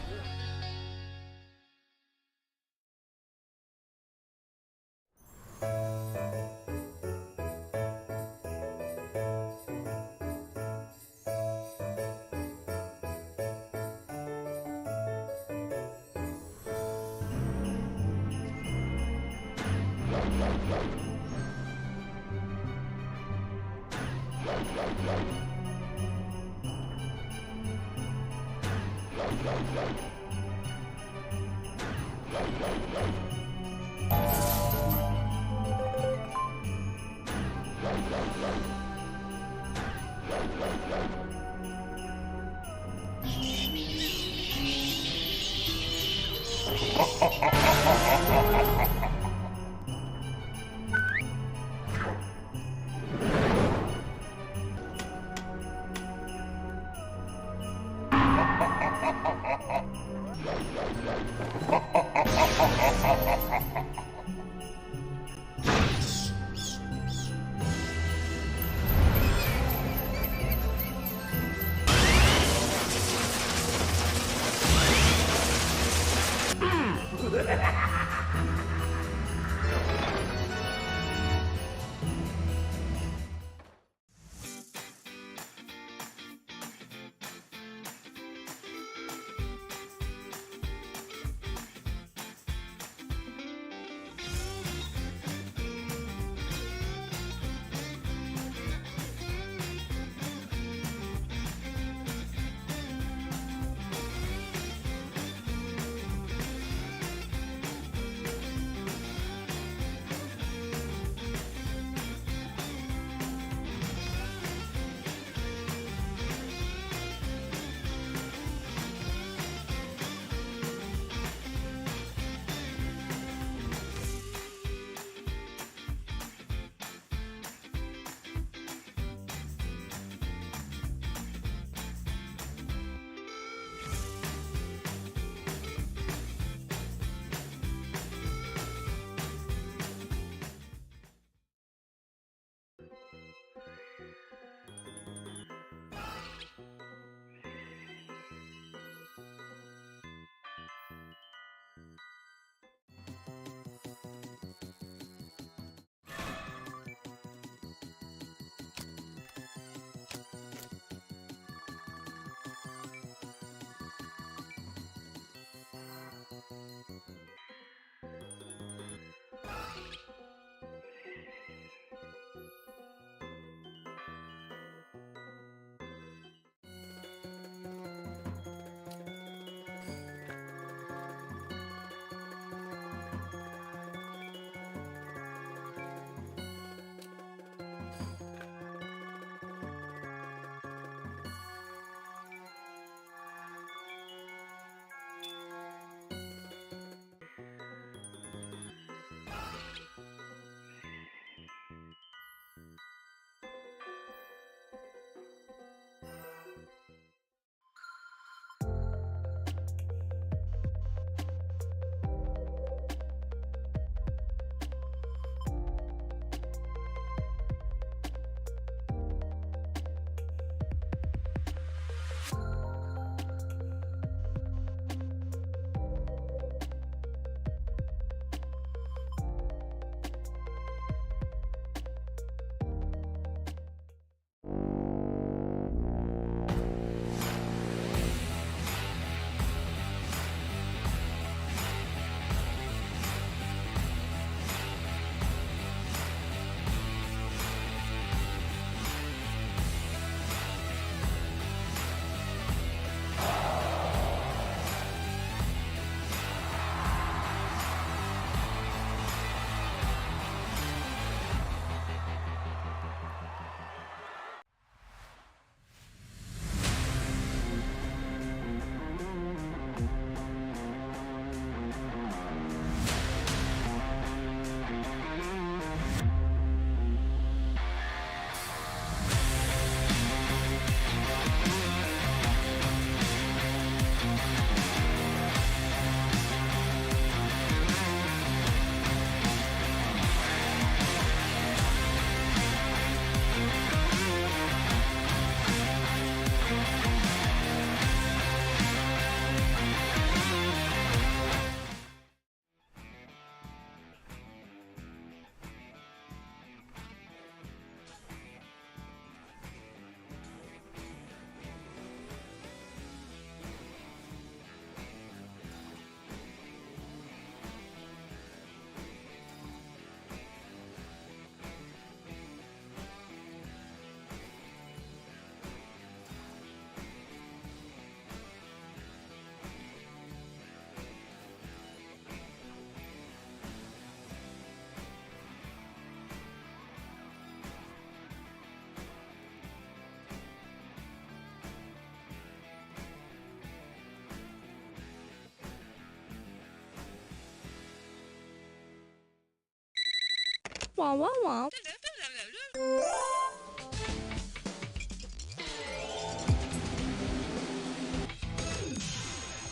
S1: Wah, wah, wah.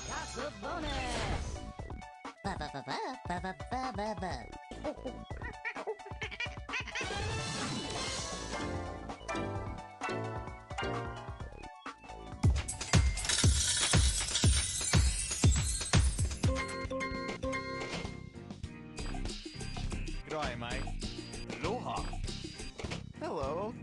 S14: That's a bonus.
S15: G'day, mate. Aloha. Hello.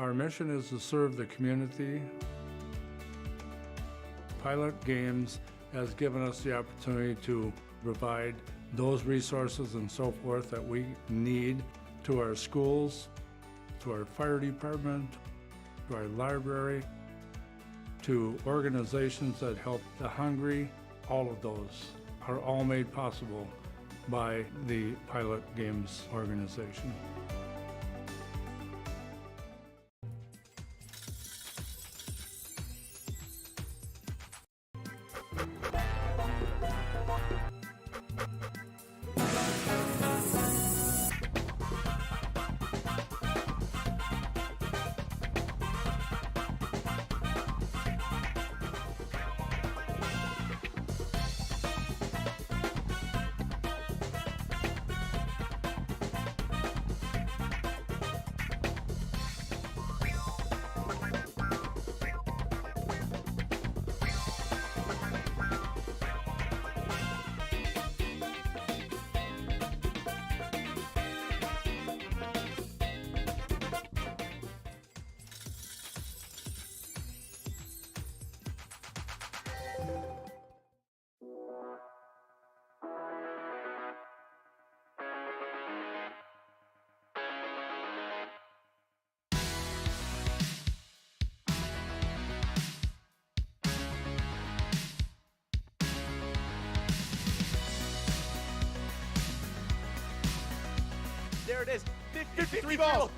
S2: Our mission is to serve the community. Pilot Games has given us the opportunity to provide those resources and so forth that we need to our schools, to our fire department, to our library, to organizations that help the hungry. All of those are all made possible by the Pilot Games organization.
S15: There it is. 53 balls.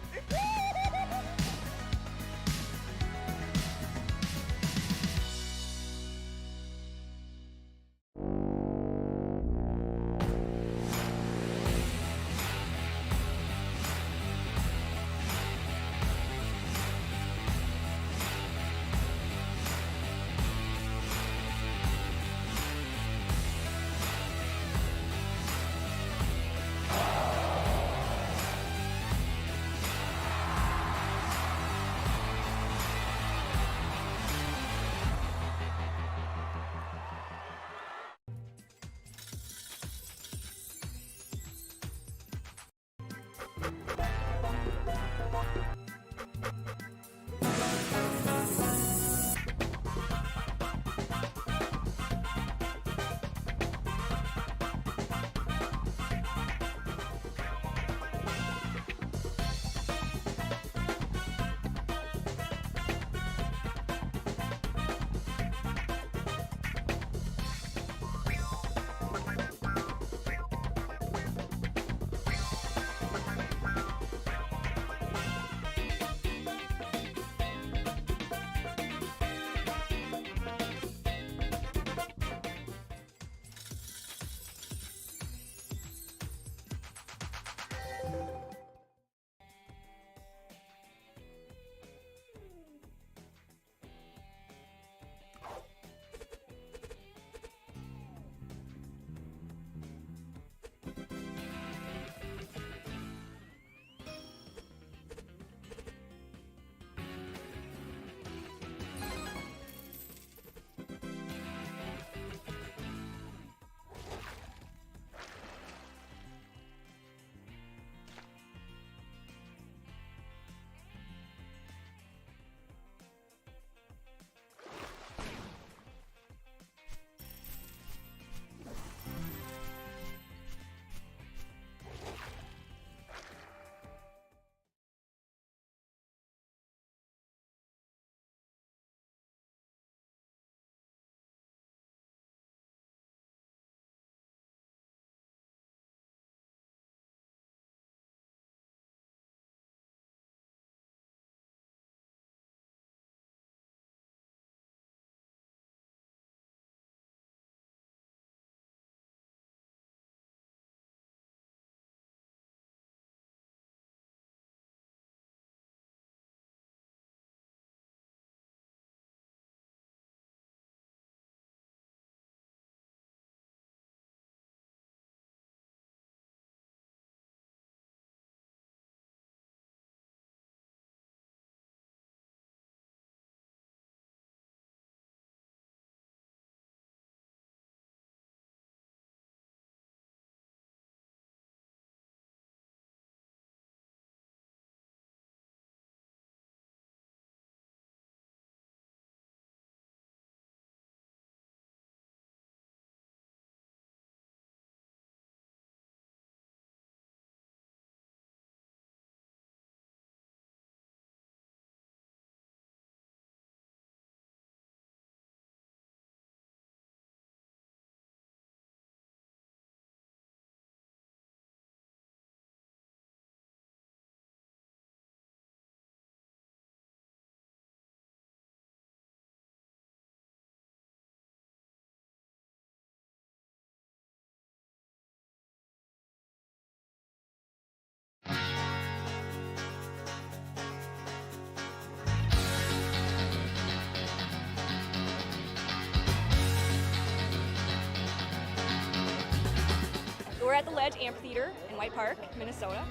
S5: We're at the Ledge Amphitheater in White Park, Minnesota.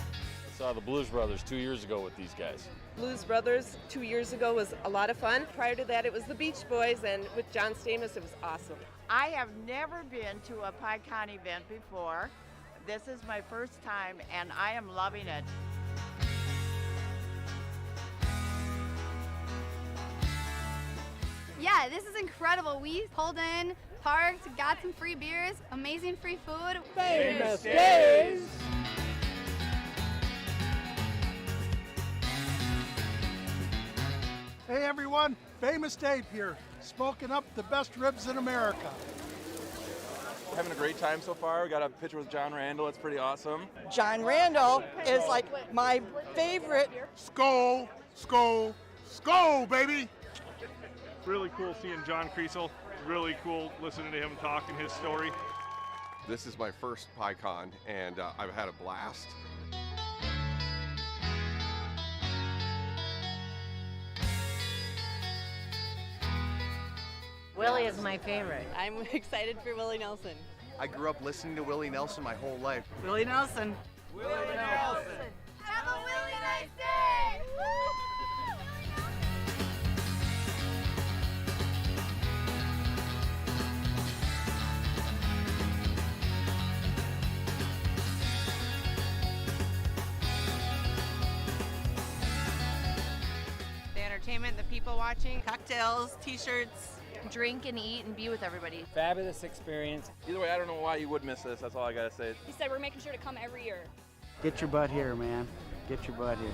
S6: I saw the Blues Brothers 2 years ago with these guys.
S7: Blues Brothers 2 years ago was a lot of fun. Prior to that, it was the Beach Boys, and with John Stamos, it was awesome.
S8: I have never been to a PyCon event before. This is my first time, and I am loving it.
S9: Yeah, this is incredible. We pulled in, parked, got some free beers, amazing free food.
S14: Famous Days!
S10: Hey everyone, Famous Dave here, smoking up the best ribs in America.
S4: Having a great time so far. We got a picture with John Randall. It's pretty awesome.
S16: John Randall is like my favorite.
S12: Skull, skull, skull, baby! Really cool seeing John Creasel. Really cool listening to him talk and his story.
S13: This is my first PyCon, and I've had a blast.
S17: Willie is my favorite. I'm excited for Willie Nelson.
S15: I grew up listening to Willie Nelson my whole life.
S17: Willie Nelson.
S15: Willie Nelson.
S9: Have a really nice day!
S11: The entertainment, the people watching, cocktails, t-shirts, drink and eat and be with everybody.
S3: Fabulous experience.
S4: Either way, I don't know why you would miss this. That's all I gotta say.
S5: He said we're making sure to come every year.
S3: Get your butt here, man. Get your butt here.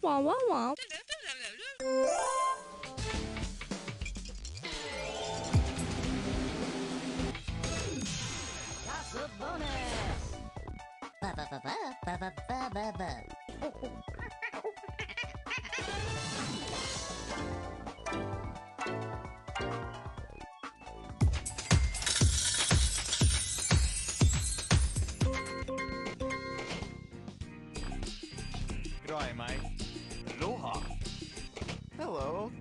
S1: Wah, wah, wah.
S18: G'day, mate. Aloha.
S15: Hello.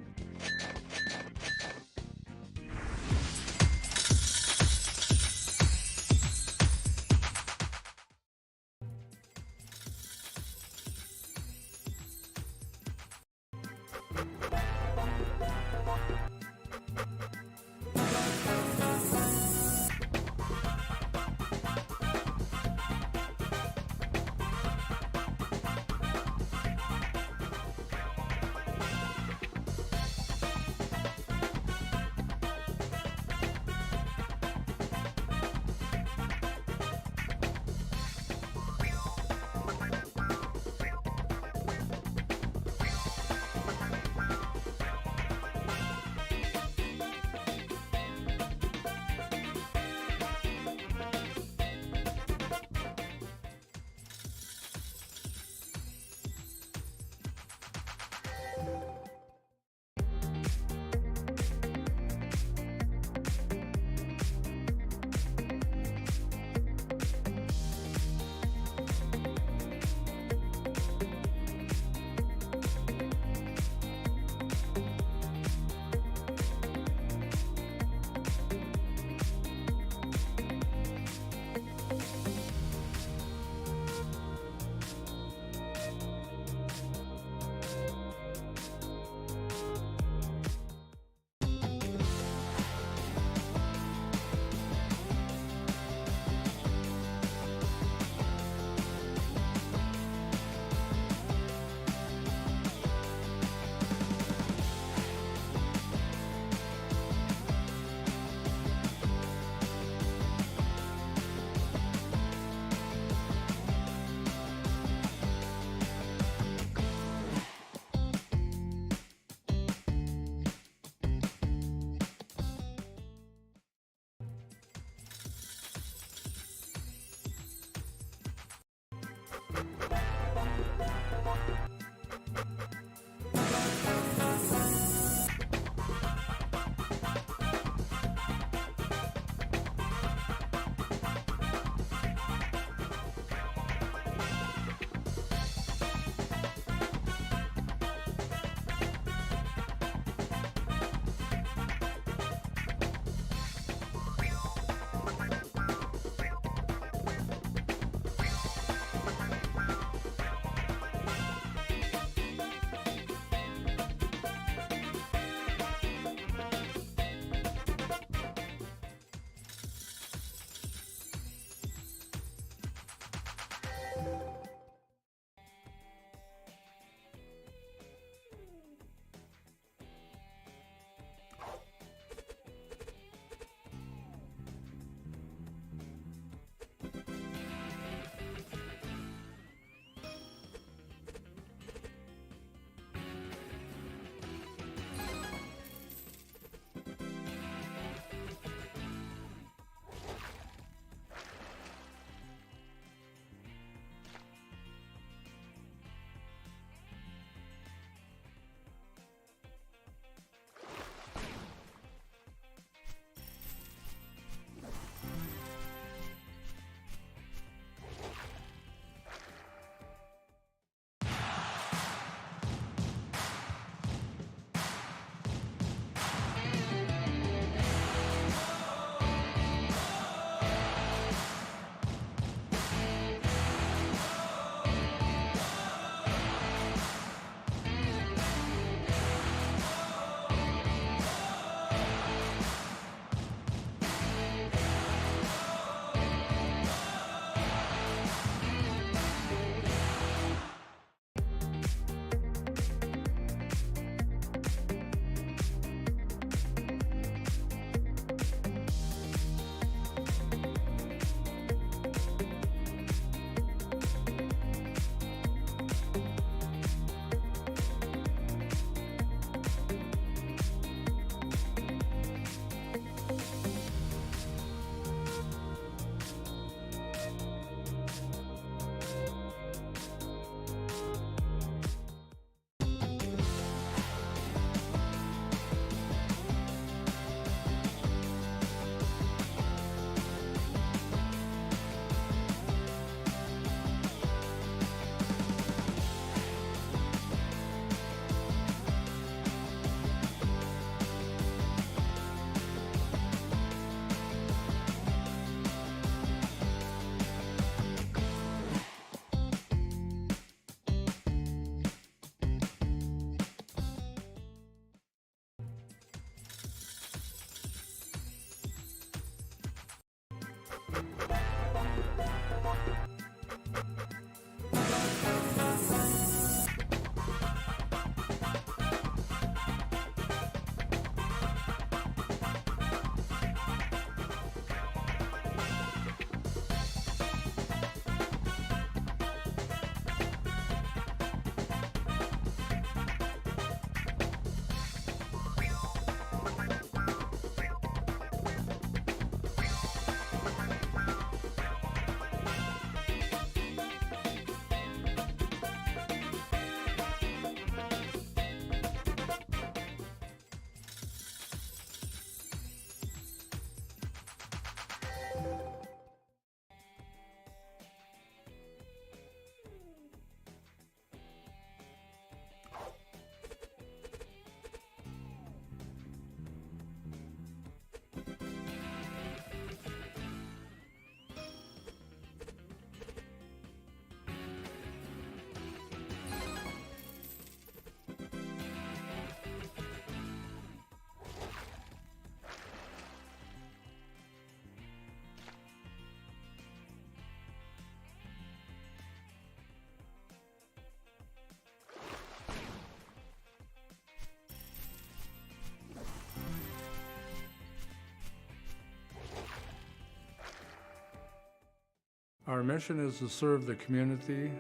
S2: Our mission is to serve the community.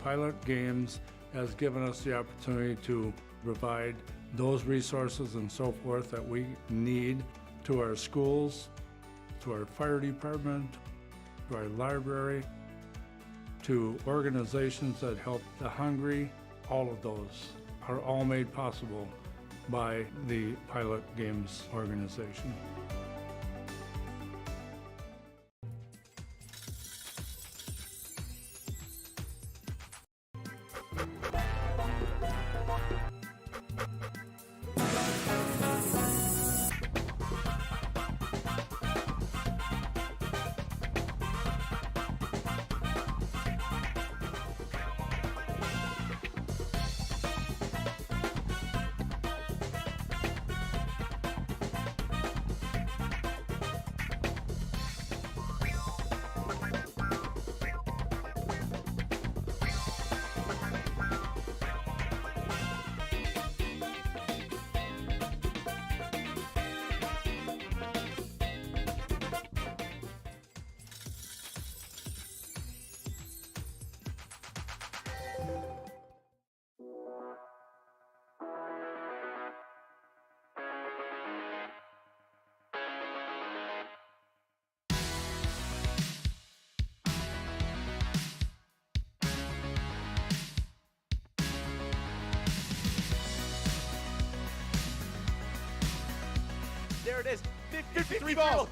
S2: Pilot Games has given us the opportunity to provide those resources and so forth that we need to our schools, to our fire department, to our library, to organizations that help the hungry. All of those are all made possible by the Pilot Games organization.
S19: There it is. 53 balls.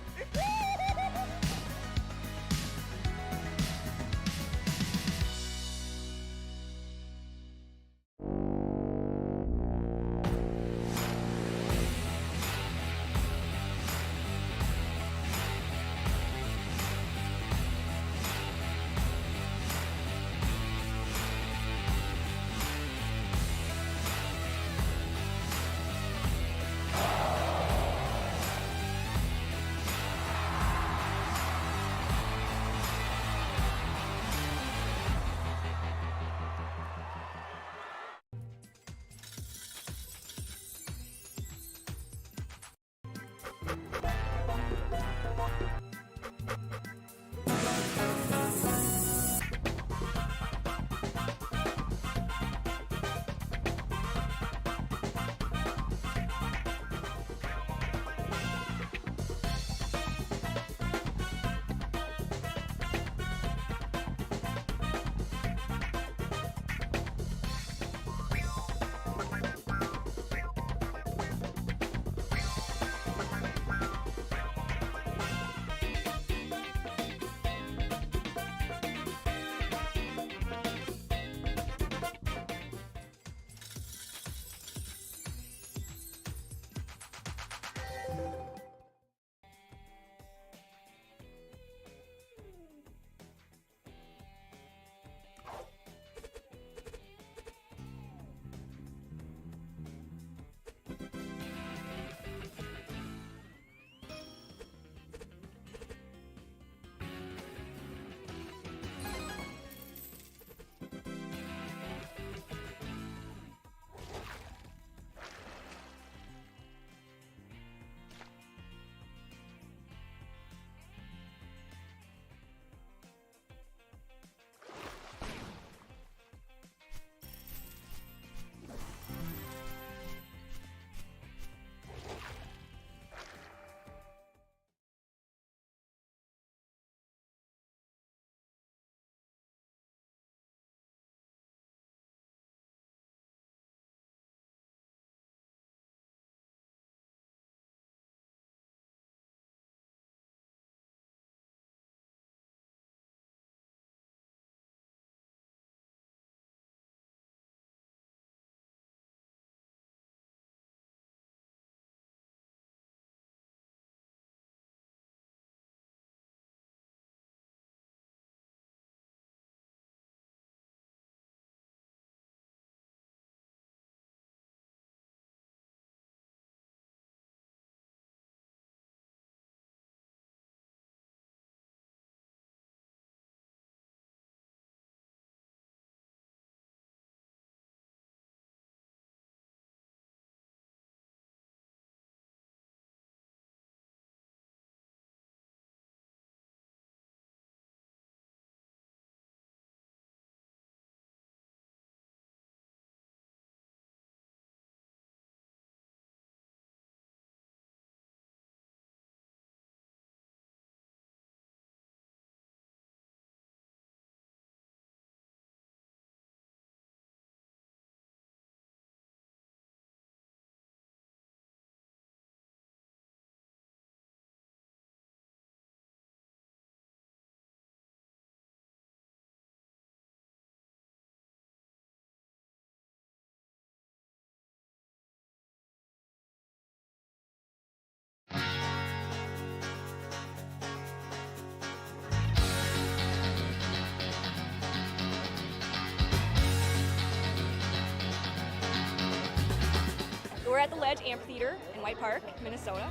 S5: We're at the Ledge Amphitheater in White Park, Minnesota.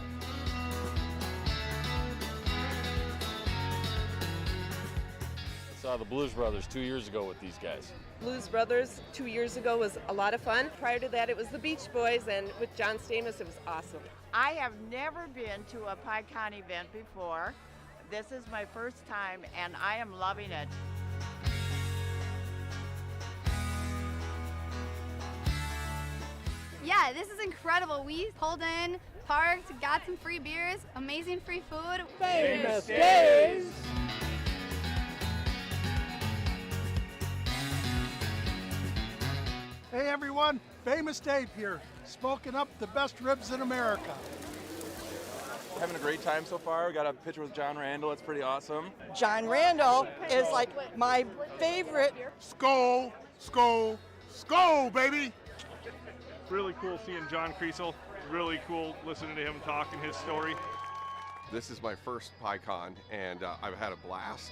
S6: I saw the Blues Brothers 2 years ago with these guys.
S7: Blues Brothers 2 years ago was a lot of fun. Prior to that, it was the Beach Boys, and with John Stamos, it was awesome.
S8: I have never been to a PyCon event before. This is my first time, and I am loving it.
S9: Yeah, this is incredible. We pulled in, parked, got some free beers, amazing free food.
S14: Famous Days!
S10: Hey everyone, Famous Dave here, smoking up the best ribs in America.
S4: Having a great time so far. We got a picture with John Randall. It's pretty awesome.
S16: John Randall is like my favorite.
S12: Skol, skol, skol, baby! Really cool seeing John Creasel. Really cool listening to him talking his story.
S13: This is my first PyCon, and I've had a blast.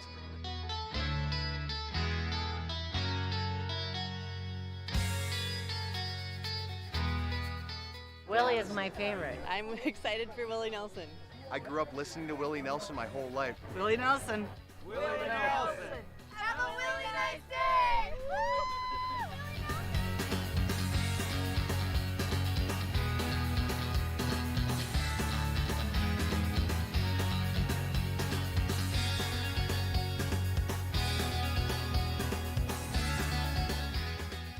S17: Willie is my favorite. I'm excited for Willie Nelson.
S15: I grew up listening to Willie Nelson my whole life.
S17: Willie Nelson.
S14: Willie Nelson!
S9: Have a really nice day!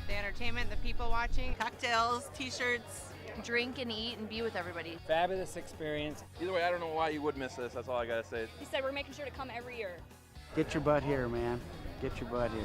S11: The entertainment, the people watching, cocktails, t-shirts, drink and eat and be with everybody.
S3: Fabulous experience.
S4: Either way, I don't know why you would miss this. That's all I gotta say.
S5: He said we're making sure to come every year.
S3: Get your butt here, man. Get your butt here.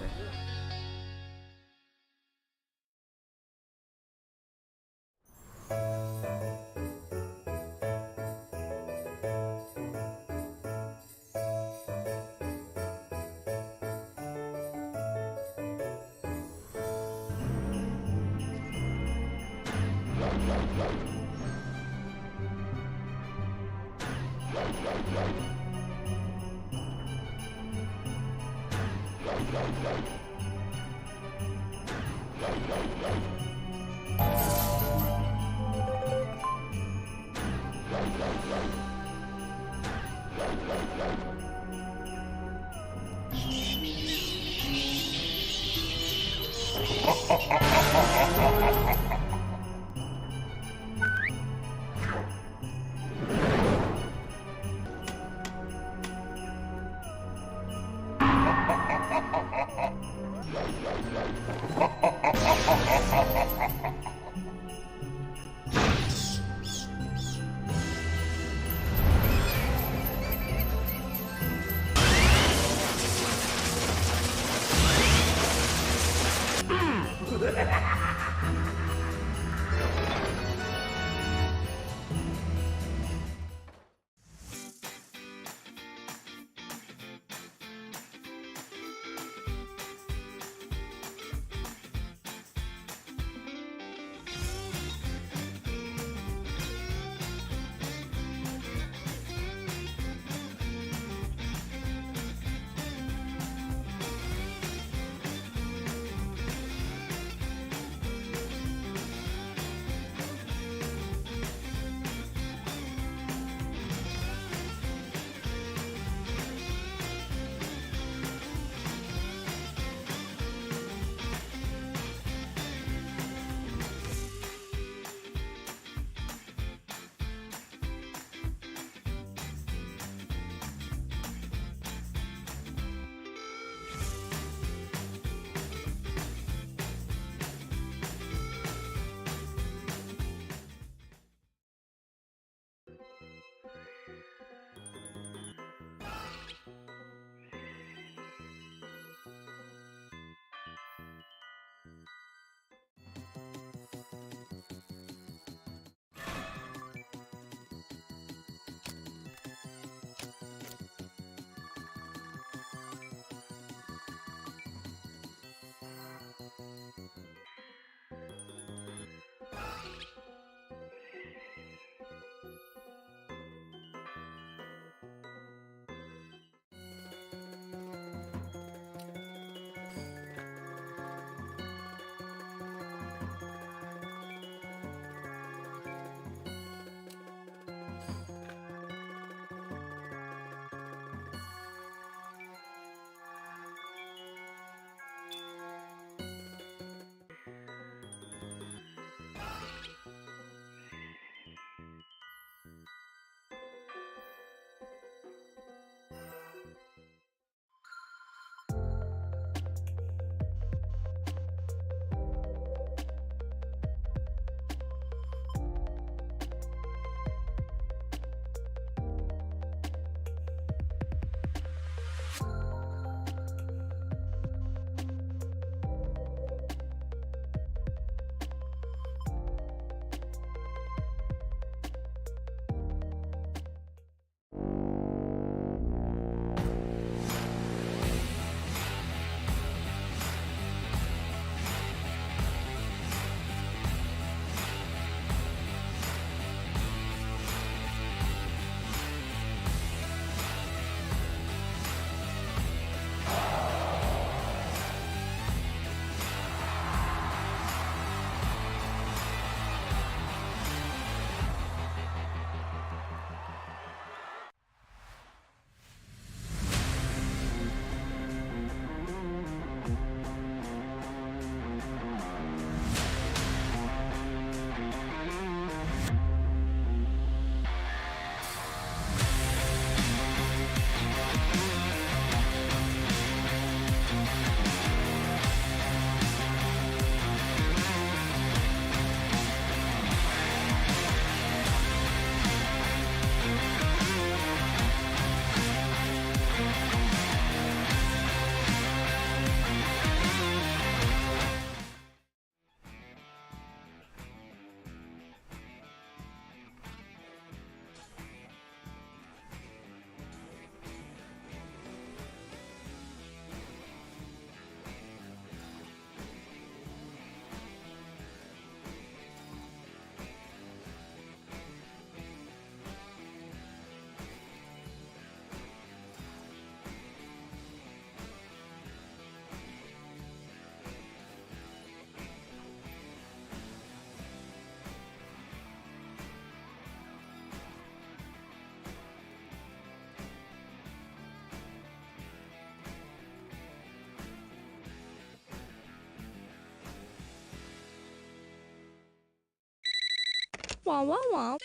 S1: Wah, wah, wah.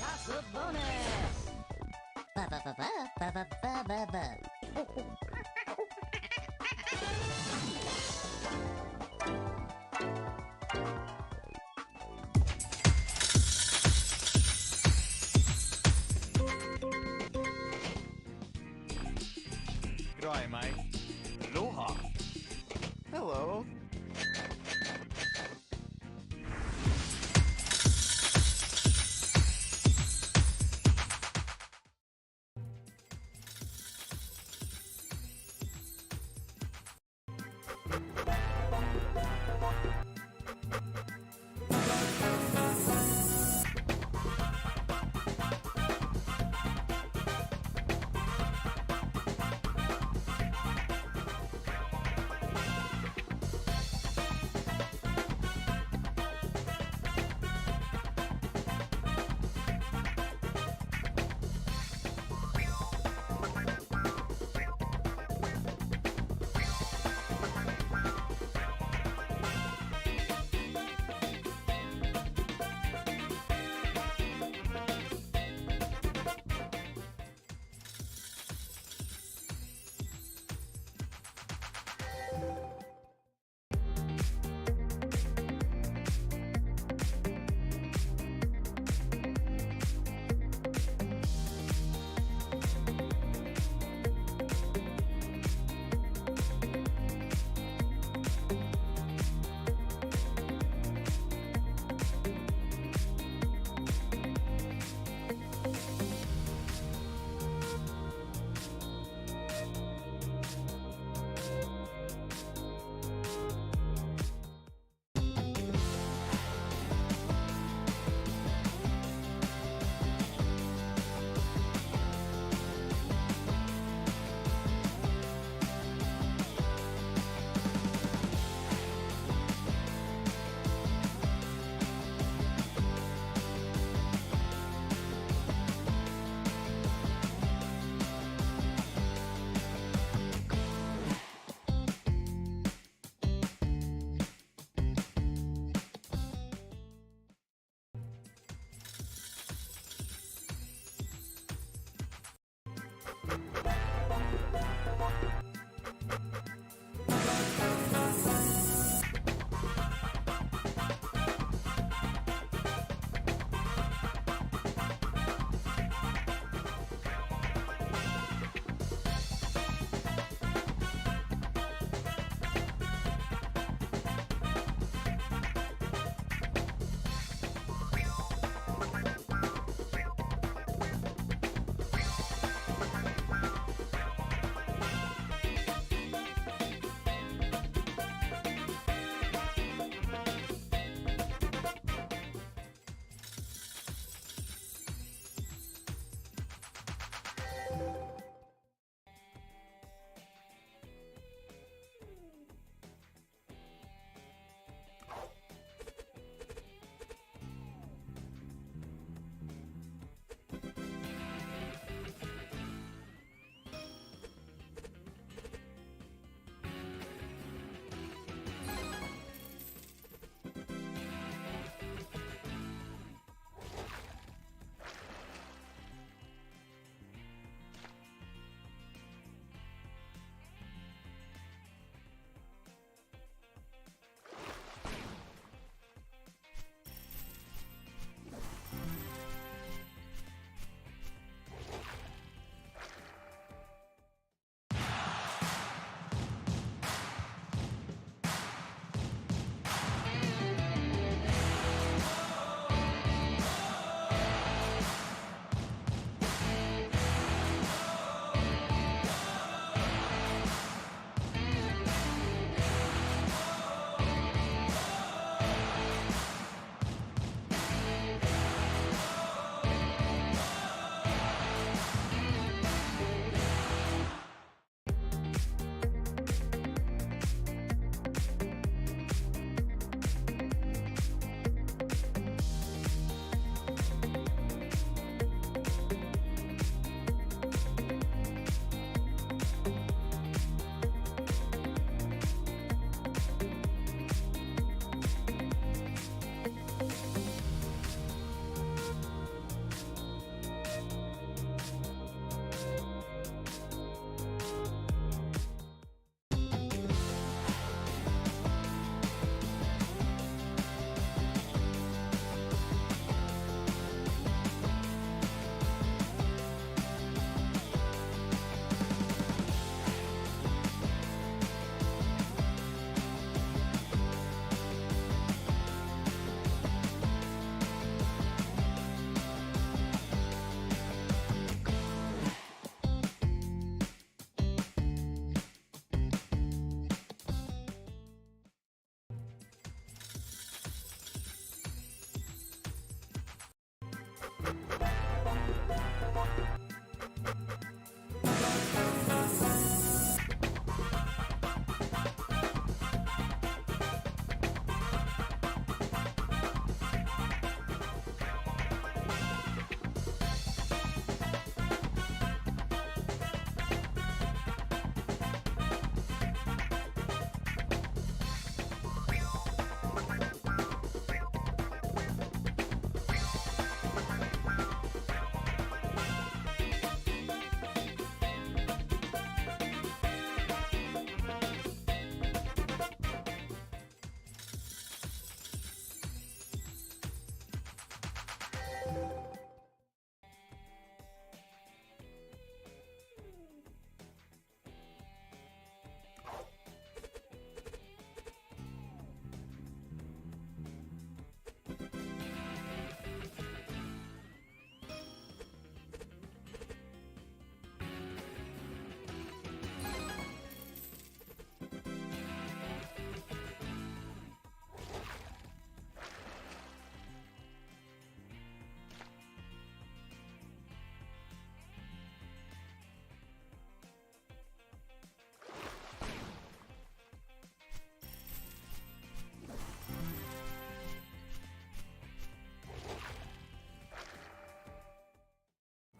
S14: Gossip bonus. Ba ba ba ba ba ba ba ba ba.
S18: G'day, mate. Aloha.
S15: Hello.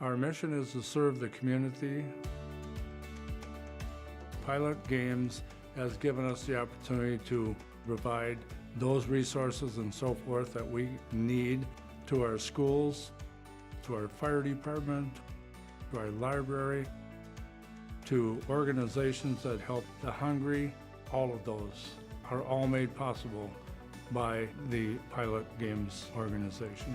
S2: Our mission is to serve the community. Pilot Games has given us the opportunity to provide those resources and so forth that we need to our schools, to our fire department, to our library, to organizations that help the hungry. All of those are all made possible by the Pilot Games organization.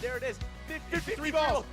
S19: There it is. 53 balls.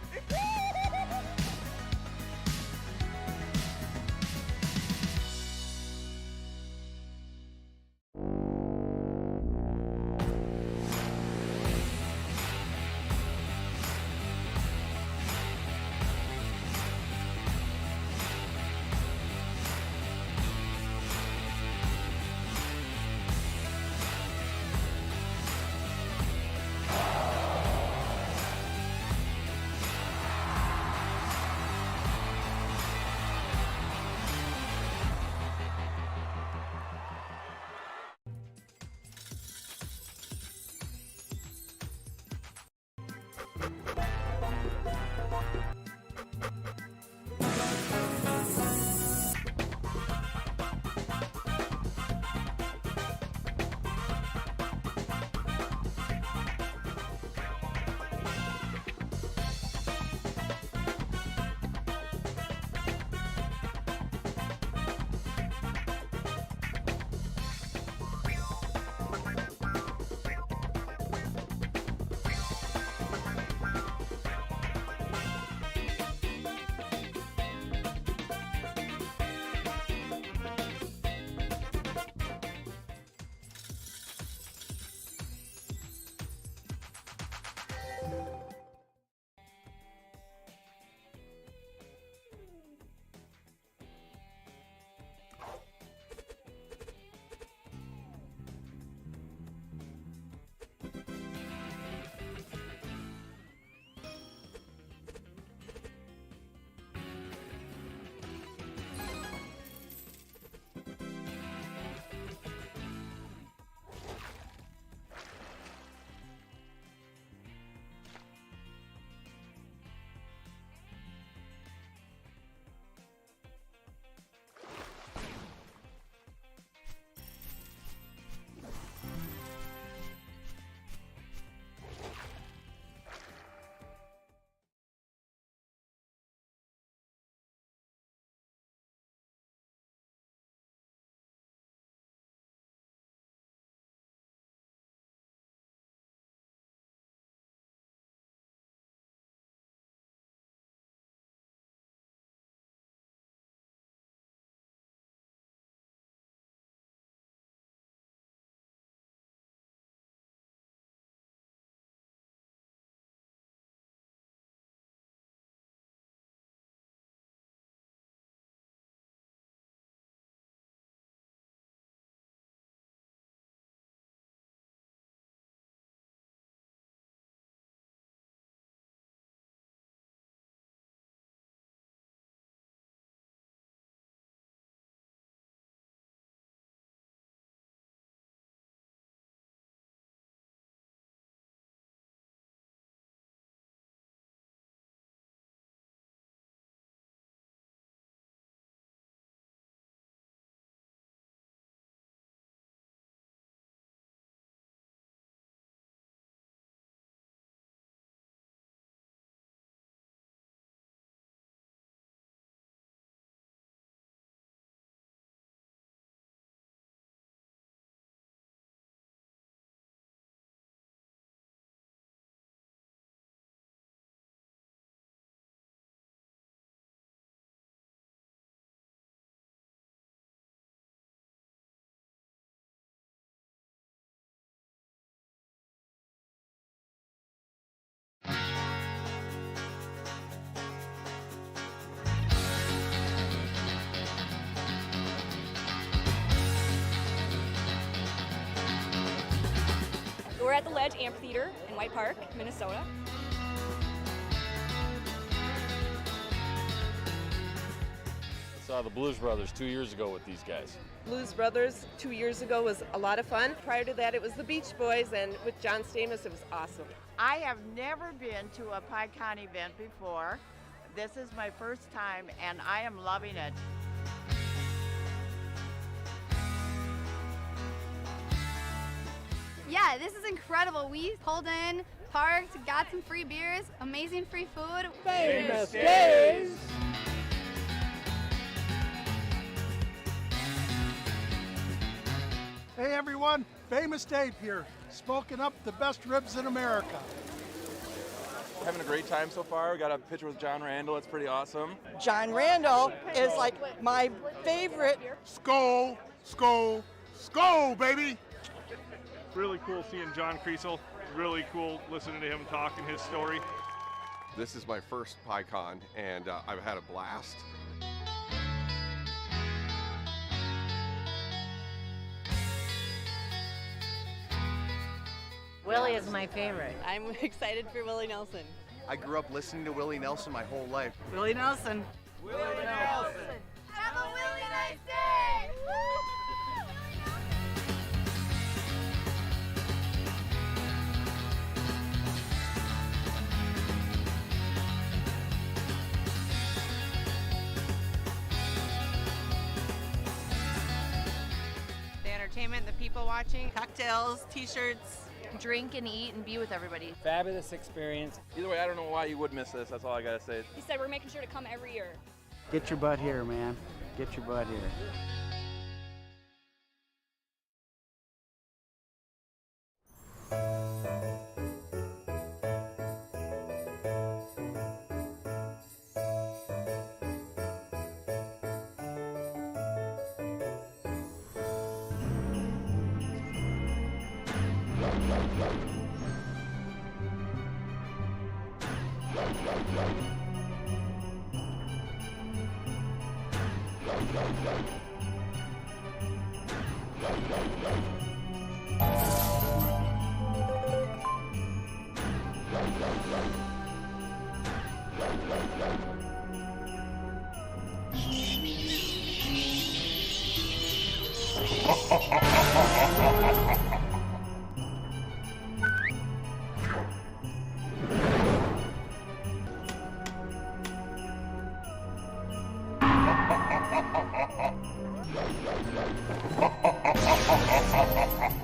S5: We're at the Ledge Amphitheater in White Park, Minnesota.
S6: I saw the Blues Brothers 2 years ago with these guys.
S7: Blues Brothers 2 years ago was a lot of fun. Prior to that, it was the Beach Boys, and with John Stamos, it was awesome.
S8: I have never been to a PyCon event before. This is my first time, and I am loving it.
S9: Yeah, this is incredible. We pulled in, parked, got some free beers, amazing free food.
S10: Famous Days! Hey everyone, Famous Dave here, smoking up the best ribs in America.
S4: Having a great time so far. We got a picture with John Randall. It's pretty awesome.
S16: John Randall is like my favorite.
S12: Skol, skol, skol, baby! Really cool seeing John Creasel. Really cool listening to him talk and his story.
S13: This is my first PyCon, and I've had a blast.
S17: Willie is my favorite. I'm excited for Willie Nelson.
S15: I grew up listening to Willie Nelson my whole life.
S17: Willie Nelson.
S19: Willie Nelson.
S9: Have a really nice day!
S11: The entertainment, the people watching, cocktails, t-shirts, drink and eat and be with everybody.
S3: Fabulous experience.
S4: Either way, I don't know why you would miss this. That's all I gotta say.
S5: He said we're making sure to come every year.
S3: Get your butt here, man. Get your butt here.
S18: Ha ha ha ha ha ha!